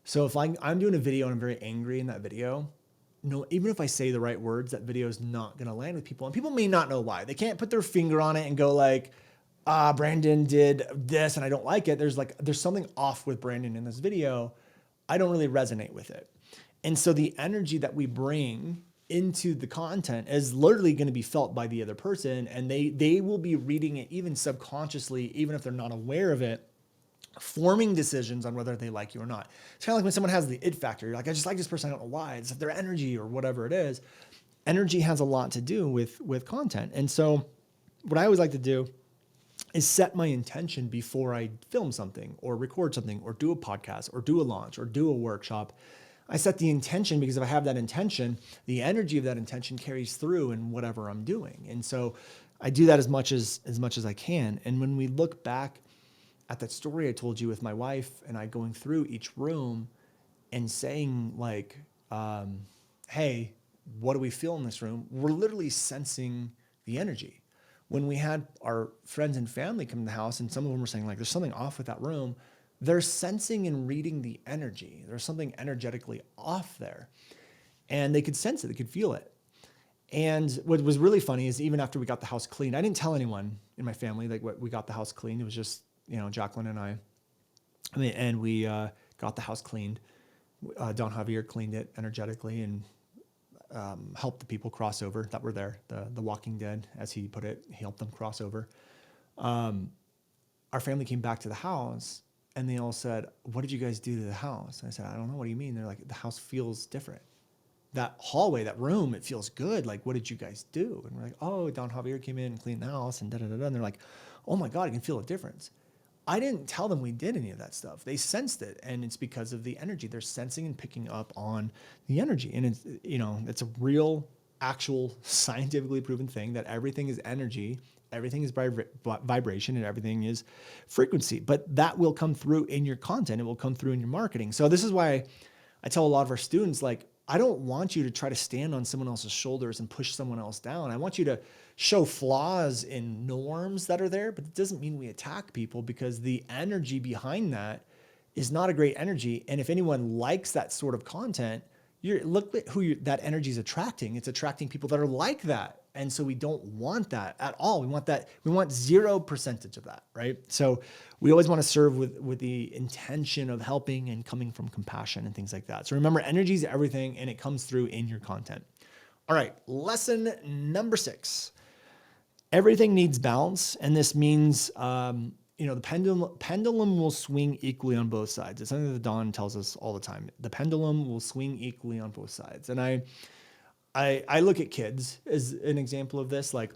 S1: So if I'm doing a video and I'm very angry in that video, even if I say the right words, that video is not going to land with people. And people may not know why. They can't put their finger on it and go, like, Brandon did this and I don't like it. There's something off with Brandon in this video. I don't really resonate with it. And so the energy that we bring into the content is literally going to be felt by the other person, and they will be reading it even subconsciously, even if they're not aware of it, forming decisions on whether they like you or not. It's kind of like when someone has the it factor. You're like, I just like this person. I don't know why. It's their energy or whatever it is. Energy has a lot to do with content. And so what I always like to do is set my intention before I film something or record something or do a podcast or do a launch or do a workshop. I set the intention because if I have that intention, the energy of that intention carries through in whatever I'm doing. And so I do that as much as I can. And when we look back at that story I told you with my wife and I going through each room and saying, like, hey, what do we feel in this room? We're literally sensing the energy. When we had our friends and family come to the house and some of them were saying, like, there's something off with that room, they're sensing and reading the energy. There's something energetically off there. And they could sense it. They could feel it. And what was really funny is even after we got the house cleaned, I didn't tell anyone in my family like we got the house cleaned. It was just, Jacqueline and I. And we got the house cleaned. Don Xavier cleaned it energetically. And helped the people cross over that were there. The Walking Dead, as he put it, he helped them cross over. Our family came back to the house and they all said, "What did you guys do to the house?" And I said, "I don't know. What do you mean?" They're like, "The house feels different. That hallway, that room, it feels good. Like, what did you guys do?" And we're like, "Oh, Don Xavier came in and cleaned the house and da da da da." And they're like, "Oh my God, I can feel a difference." I didn't tell them we did any of that stuff. They sensed it, and it's because of the energy. They're sensing and picking up on the energy. And it's, it's a real, actual, scientifically proven thing that everything is energy, everything is vibration, and everything is frequency. But that will come through in your content. It will come through in your marketing. So this is why I tell a lot of our students, like, I don't want you to try to stand on someone else's shoulders and push someone else down. I want you to show flaws in norms that are there, but it doesn't mean we attack people, because the energy behind that is not a great energy. And if anyone likes that sort of content, look at who that energy is attracting. It's attracting people that are like that. And so we don't want that at all. We want 0% of that, right? So we always want to serve with the intention of helping and coming from compassion and things like that. So remember, energy is everything, and it comes through in your content. All right, lesson number 6. Everything needs balance, and this means the pendulum will swing equally on both sides. It's something that Don tells us all the time. The pendulum will swing equally on both sides. And I look at kids as an example of this. Like,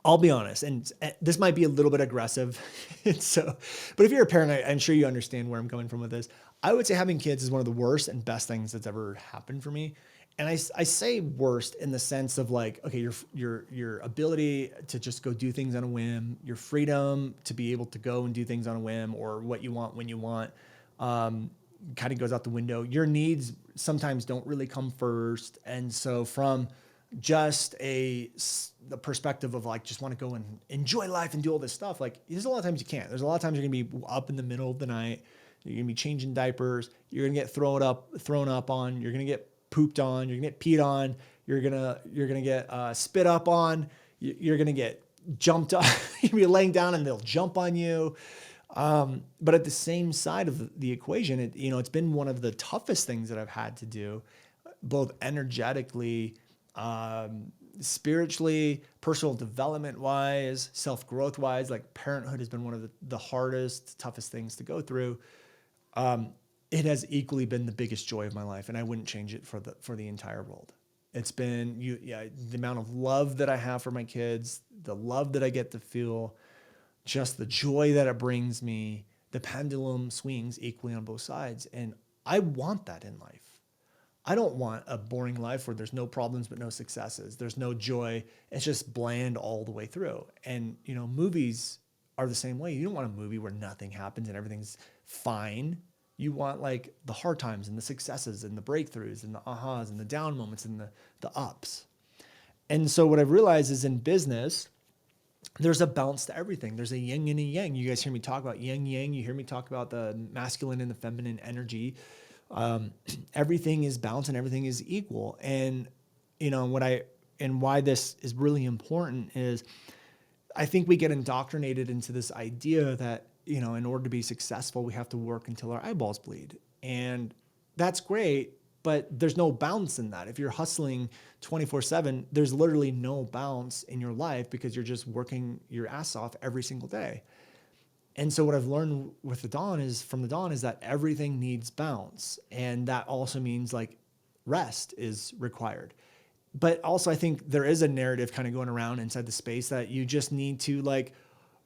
S1: I'll be honest, and this might be a little bit aggressive. But if you're a parent, I'm sure you understand where I'm going from with this. I would say having kids is one of the worst and best things that's ever happened for me. And I say worst in the sense of like, okay, your ability to just go do things on a whim, your freedom to be able to go and do things on a whim or what you want when you want, kind of goes out the window. Your needs sometimes don't really come first. And so from just the perspective of like, just want to go and enjoy life and do all this stuff, like there's a lot of times you can't. There's a lot of times you're going to be up in the middle of the night. You're going to be changing diapers. You're going to get thrown up on. You're going to get pooped on, you're gonna get peed on, you're gonna get spit up on, you're gonna get jumped on, you're gonna be laying down and they'll jump on you. But at the same side of the equation, it's been one of the toughest things that I've had to do, both energetically, spiritually, personal development wise, self-growth wise. Like, parenthood has been one of the hardest, toughest things to go through. It has equally been the biggest joy of my life, and I wouldn't change it for the entire world. It's been the amount of love that I have for my kids, the love that I get to feel, just the joy that it brings me. The pendulum swings equally on both sides, and I want that in life. I don't want a boring life where there's no problems but no successes. There's no joy. It's just bland all the way through. And movies are the same way. You don't want a movie where nothing happens and everything's fine. You want like the hard times and the successes and the breakthroughs and the ahas and the down moments and the ups. And so what I've realized is in business, there's a balance to everything. There's a yin and a yang. You guys hear me talk about yin yang. You hear me talk about the masculine and the feminine energy. Everything is balanced and everything is equal. And why this is really important is I think we get indoctrinated into this idea that in order to be successful, we have to work until our eyeballs bleed. And that's great, but there's no balance in that. If you're hustling 24/7, there's literally no balance in your life because you're just working your ass off every single day. And so what I've learned from the Dawn is that everything needs balance. And that also means like rest is required. But also I think there is a narrative kind of going around inside the space that you just need to like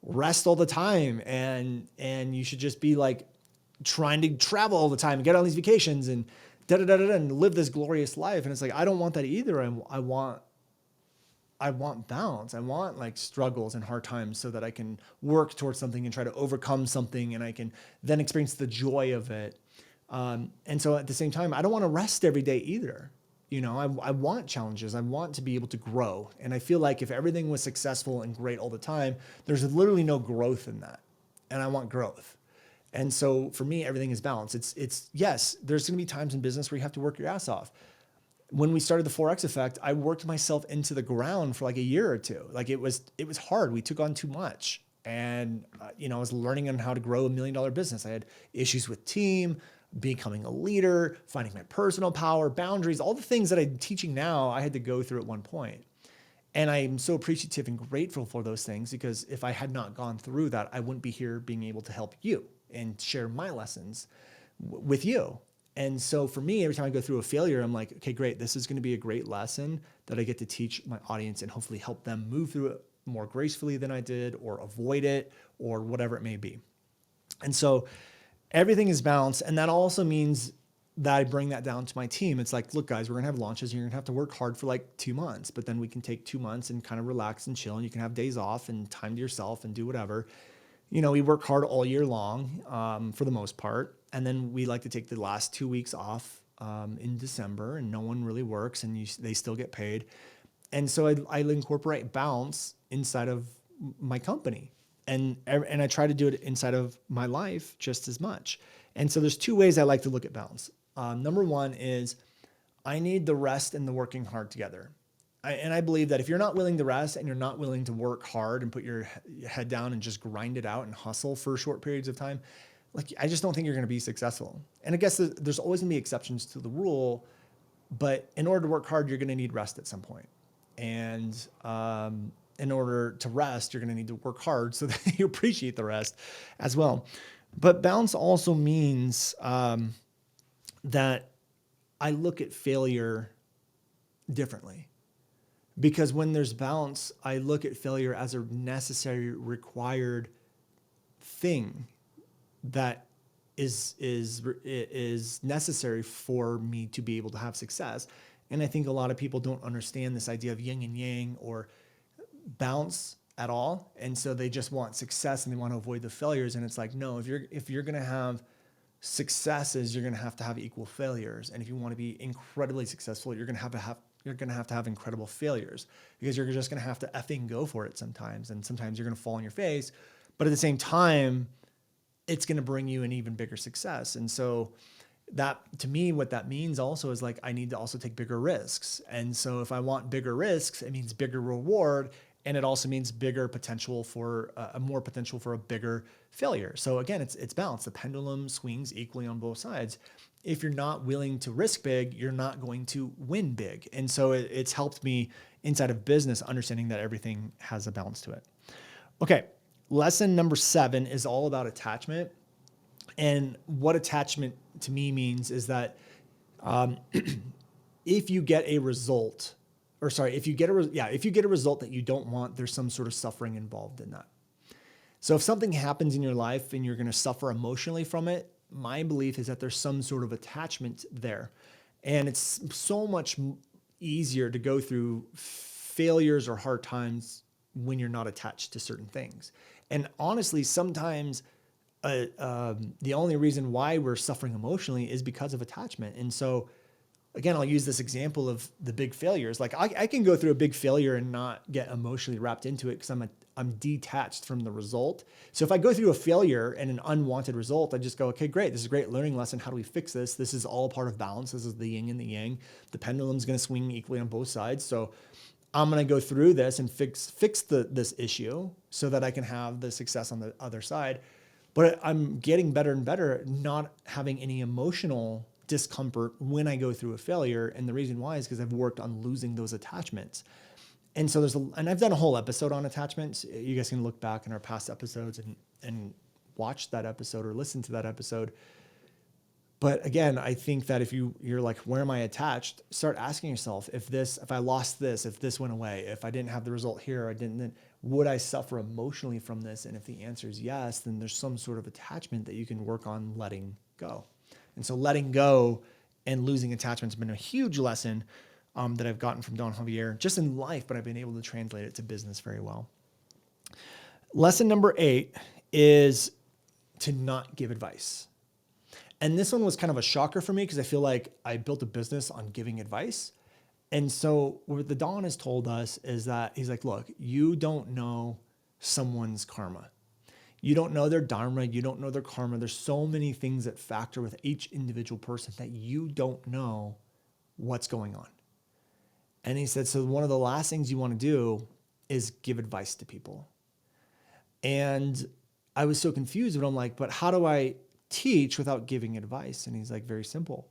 S1: rest all the time and you should just be like trying to travel all the time and get on these vacations and and live this glorious life. And it's like, I don't want that either. I want balance. I want like struggles and hard times so that I can work towards something and try to overcome something and I can then experience the joy of it. And so at the same time, I don't want to rest every day either. I want challenges. I want to be able to grow. And I feel like if everything was successful and great all the time, there's literally no growth in that. And I want growth. And so for me, everything is balanced. It's yes, there's going to be times in business where you have to work your ass off. When we started the 4X effect, I worked myself into the ground for like a year or two. Like it was hard. We took on too much. And, I was learning on how to grow $1 million business. I had issues with team, becoming a leader, finding my personal power, boundaries, all the things that I'm teaching now, I had to go through at one point. And I'm so appreciative and grateful for those things, because if I had not gone through that, I wouldn't be here being able to help you and share my lessons with you. And so for me, every time I go through a failure, I'm like, okay, great. This is going to be a great lesson that I get to teach my audience and hopefully help them move through it more gracefully than I did, or avoid it, or whatever it may be. And so everything is balanced. And that also means that I bring that down to my team. It's like, look, guys, we're gonna have launches. You're gonna have to work hard for like 2 months, but then we can take 2 months and kind of relax and chill. And you can have days off and time to yourself and do whatever. We work hard all year long for the most part. And then we like to take the last 2 weeks off in December, and no one really works, and they still get paid. And so I incorporate balance inside of my company. And I try to do it inside of my life just as much. And so there's 2 ways I like to look at balance. Number one is I need the rest and the working hard together. I believe that if you're not willing to rest and you're not willing to work hard and put your head down and just grind it out and hustle for short periods of time, like, I just don't think you're going to be successful. And I guess there's always going to be exceptions to the rule, but in order to work hard, you're going to need rest at some point. And in order to rest, you're going to need to work hard so that you appreciate the rest as well. But balance also means that I look at failure differently. Because when there's balance, I look at failure as a necessary, required thing that is necessary for me to be able to have success. And I think a lot of people don't understand this idea of yin and yang or balance at all. And so they just want success and they want to avoid the failures. And it's like, no, if you're going to have successes, you're going to have equal failures. And if you want to be incredibly successful, you're going to have to have incredible failures, because you're just going to have to effing go for it sometimes. And sometimes you're going to fall on your face, but at the same time, it's going to bring you an even bigger success. And so that, to me, what that means also is like, I need to also take bigger risks. And so if I want bigger risks, it means bigger reward. And it also means bigger potential for more potential for a bigger failure. So again, it's balanced. The pendulum swings equally on both sides. If you're not willing to risk big, you're not going to win big. And so it's helped me inside of business, understanding that everything has a balance to it. Okay. Lesson number 7 is all about attachment. And what attachment to me means is that if you get a result, if you get a result that you don't want, there's some sort of suffering involved in that. So if something happens in your life and you're going to suffer emotionally from it, my belief is that there's some sort of attachment there. And it's so much easier to go through failures or hard times when you're not attached to certain things. And honestly, sometimes the only reason why we're suffering emotionally is because of attachment. And so again, I'll use this example of the big failures. Like I can go through a big failure and not get emotionally wrapped into it because I'm detached from the result. So if I go through a failure and an unwanted result, I just go, okay, great. This is a great learning lesson. How do we fix this? This is all part of balance. This is the yin and the yang. The pendulum's going to swing equally on both sides. So I'm going to go through this and fix this issue so that I can have the success on the other side. But I'm getting better and better at not having any emotional discomfort when I go through a failure. And the reason why is because I've worked on losing those attachments. And so and I've done a whole episode on attachments. You guys can look back in our past episodes and watch that episode or listen to that episode. But again, I think that if you're like, where am I attached? Start asking yourself, if I lost this, if this went away, if I didn't have the result here, then would I suffer emotionally from this? And if the answer is yes, then there's some sort of attachment that you can work on letting go. And so letting go and losing attachment has been a huge lesson that I've gotten from Don Xavier, just in life, but I've been able to translate it to business very well. Lesson number 8 is to not give advice. And this one was kind of a shocker for me because I feel like I built a business on giving advice. And so what the Don has told us is that he's like, look, you don't know someone's karma. You don't know their dharma. You don't know their karma. There's so many things that factor with each individual person that you don't know what's going on. And he said, so one of the last things you want to do is give advice to people. And I was so confused, but I'm like, but how do I teach without giving advice? And he's like, very simple.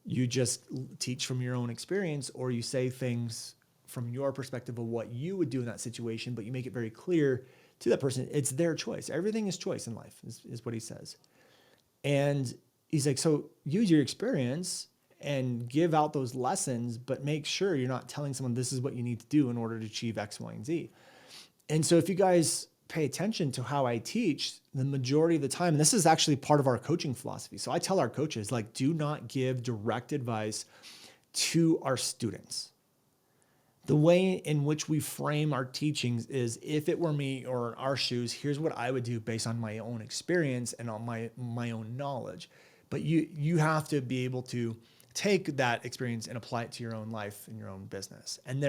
S1: You just teach from your own experience, or you say things from your perspective of what you would do in that situation, but you make it very clear to that person, it's their choice. Everything is choice in life, is what he says. And he's like, so use your experience and give out those lessons, but make sure you're not telling someone this is what you need to do in order to achieve X, Y, and Z. And so if you guys pay attention to how I teach, the majority of the time, and this is actually part of our coaching philosophy. So I tell our coaches, like, do not give direct advice to our students. The way in which we frame our teachings is, if it were me or in our shoes, here's what I would do based on my own experience and on my own knowledge. But you have to be able to take that experience and apply it to your own life and your own business. And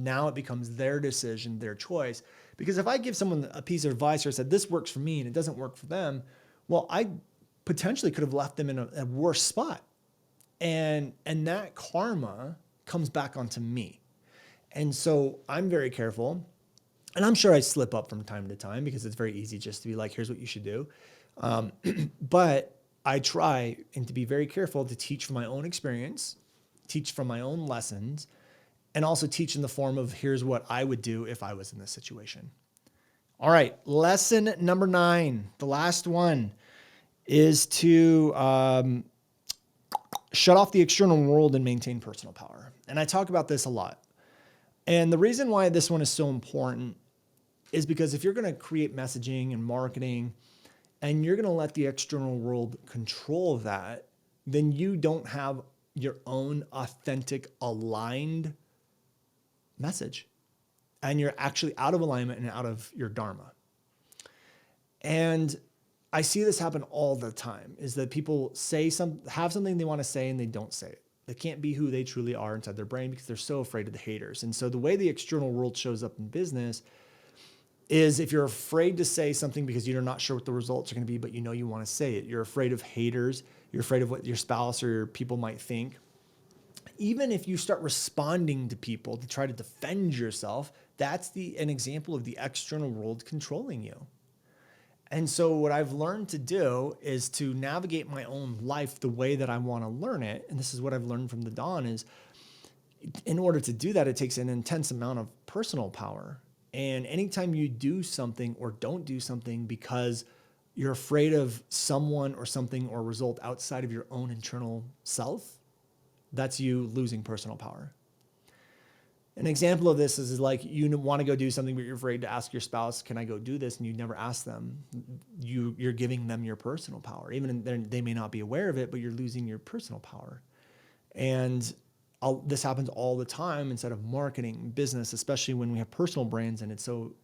S1: now it becomes their decision, their choice. Because if I give someone a piece of advice or said, this works for me and it doesn't work for them, well, I potentially could have left them in a worse spot. And that karma comes back onto me. And so I'm very careful, and I'm sure I slip up from time to time because it's very easy just to be like, here's what you should do. But I try and to be very careful to teach from my own experience, teach from my own lessons, and also teach in the form of, here's what I would do if I was in this situation. All right, lesson number 9, the last one, is to shut off the external world and maintain personal power. And I talk about this a lot. And the reason why this one is so important is because if you're going to create messaging and marketing and you're going to let the external world control that, then you don't have your own authentic, aligned message. And you're actually out of alignment and out of your dharma. And I see this happen all the time, is that people have something they want to say and they don't say it. They can't be who they truly are inside their brain because they're so afraid of the haters. And so the way the external world shows up in business is, if you're afraid to say something because you're not sure what the results are going to be, but you know you want to say it, you're afraid of haters, you're afraid of what your spouse or your people might think. Even if you start responding to people to try to defend yourself, that's an example of the external world controlling you. And so what I've learned to do is to navigate my own life the way that I want to learn it. And this is what I've learned from the Don, is in order to do that, it takes an intense amount of personal power. And anytime you do something or don't do something because you're afraid of someone or something or result outside of your own internal self, that's you losing personal power. An example of this is like, you want to go do something, but you're afraid to ask your spouse, can I go do this? And you never ask them. You're giving them your personal power. Even they may not be aware of it, but you're losing your personal power. And this happens all the time inside of marketing, business, especially when we have personal brands and it's so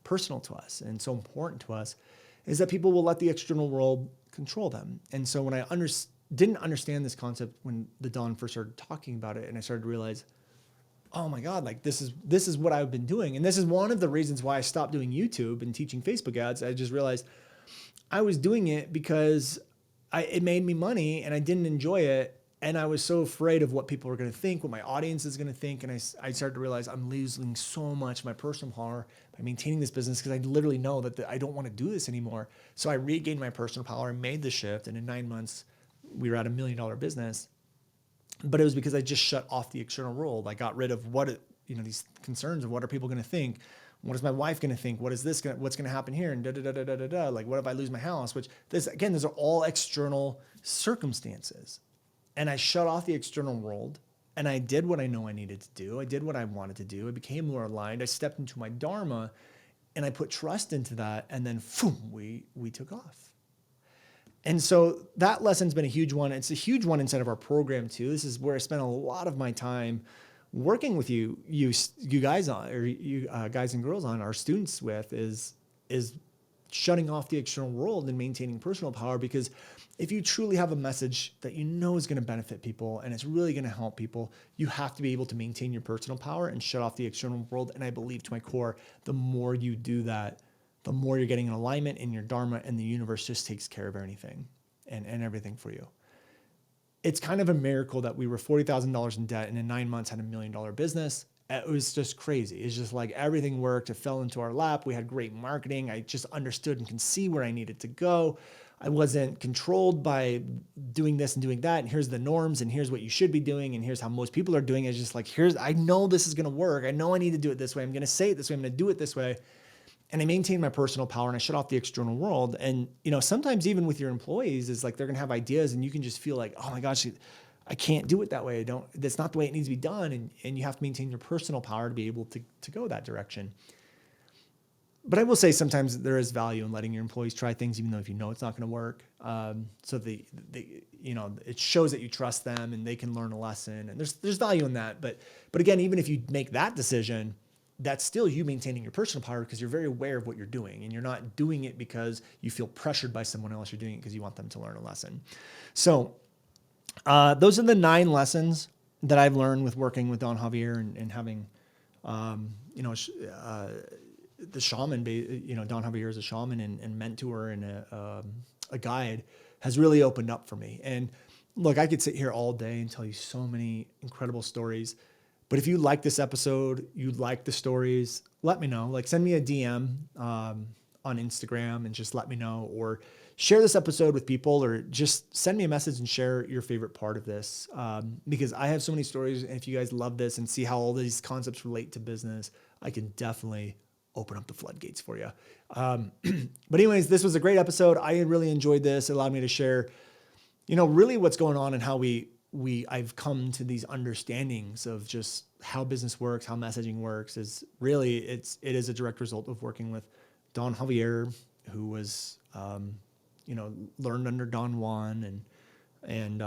S1: personal to us and so important to us, is that people will let the external world control them. And so when I didn't understand this concept when the Don first started talking about it, and I started to realize, oh my God, like this is what I've been doing. And this is one of the reasons why I stopped doing YouTube and teaching Facebook ads. I just realized I was doing it because it made me money and I didn't enjoy it. And I was so afraid of what people were going to think, what my audience is going to think. And I started to realize I'm losing so much of my personal power by maintaining this business, because I literally know that I don't want to do this anymore. So I regained my personal power and made the shift. And in 9 months, we were at $1 million business. But it was because I just shut off the external world. I got rid of these concerns of what are people going to think? What is my wife going to think? What's going to happen here? And like, what if I lose my house? Those are all external circumstances. And I shut off the external world and I did what I know I needed to do. I did what I wanted to do. I became more aligned. I stepped into my dharma and I put trust into that. And then we took off. And so that lesson's been a huge one. It's a huge one inside of our program too. This is where I spend a lot of my time working with you guys on, or you guys and girls on, our students with, is shutting off the external world and maintaining personal power. Because if you truly have a message that you know is going to benefit people and it's really going to help people, you have to be able to maintain your personal power and shut off the external world. And I believe to my core, the more you do that, the more you're getting in alignment in your dharma, and the universe just takes care of anything and everything for you. It's kind of a miracle that we were $40,000 in debt and in 9 months had $1 million business. It was just crazy. It's just like everything worked. It fell into our lap. We had great marketing. I just understood and can see where I needed to go. I wasn't controlled by doing this and doing that. And here's the norms and here's what you should be doing. And here's how most people are doing it. It's just like, I know this is going to work. I know I need to do it this way. I'm going to say it this way. I'm going to do it this way. And I maintain my personal power and I shut off the external world. And, sometimes even with your employees is like, they're going to have ideas and you can just feel like, oh my gosh, I can't do it that way. That's not the way it needs to be done. And you have to maintain your personal power to be able to go that direction. But I will say sometimes there is value in letting your employees try things, even though if it's not going to work. So it shows that you trust them and they can learn a lesson, and there's value in that. But again, even if you make that decision, that's still you maintaining your personal power because you're very aware of what you're doing and you're not doing it because you feel pressured by someone else. You're doing it because you want them to learn a lesson. So those are the 9 lessons that I've learned with working with Don Xavier and having, the shaman, Don Xavier is a shaman and mentor and a guide, has really opened up for me. And look, I could sit here all day and tell you so many incredible stories, but if you like this episode, you like the stories, let me know. Like send me a DM on Instagram and just let me know, or share this episode with people, or just send me a message and share your favorite part of this. Because I have so many stories, and if you guys love this and see how all these concepts relate to business, I can definitely open up the floodgates for you. But anyways, this was a great episode. I really enjoyed this. It allowed me to share, really what's going on and how I've come to these understandings of just how business works, how messaging works. Is really, it is a direct result of working with Don Xavier, who was, learned under Don Juan, and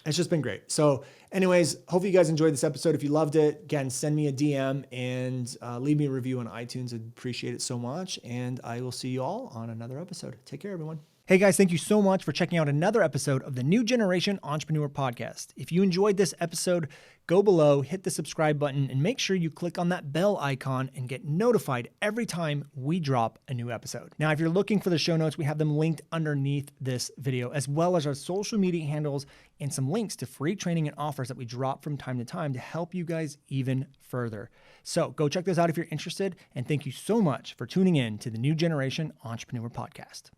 S1: it's just been great. So anyways, hopefully you guys enjoyed this episode. If you loved it, again, send me a DM and leave me a review on iTunes. I'd appreciate it so much. And I will see you all on another episode. Take care, everyone. Hey guys, thank you so much for checking out another episode of the New Generation Entrepreneur Podcast. If you enjoyed this episode, go below, hit the subscribe button, and make sure you click on that bell icon and get notified every time we drop a new episode. Now, if you're looking for the show notes, we have them linked underneath this video, as well as our social media handles and some links to free training and offers that we drop from time to time to help you guys even further. So go check those out if you're interested, and thank you so much for tuning in to the New Generation Entrepreneur Podcast.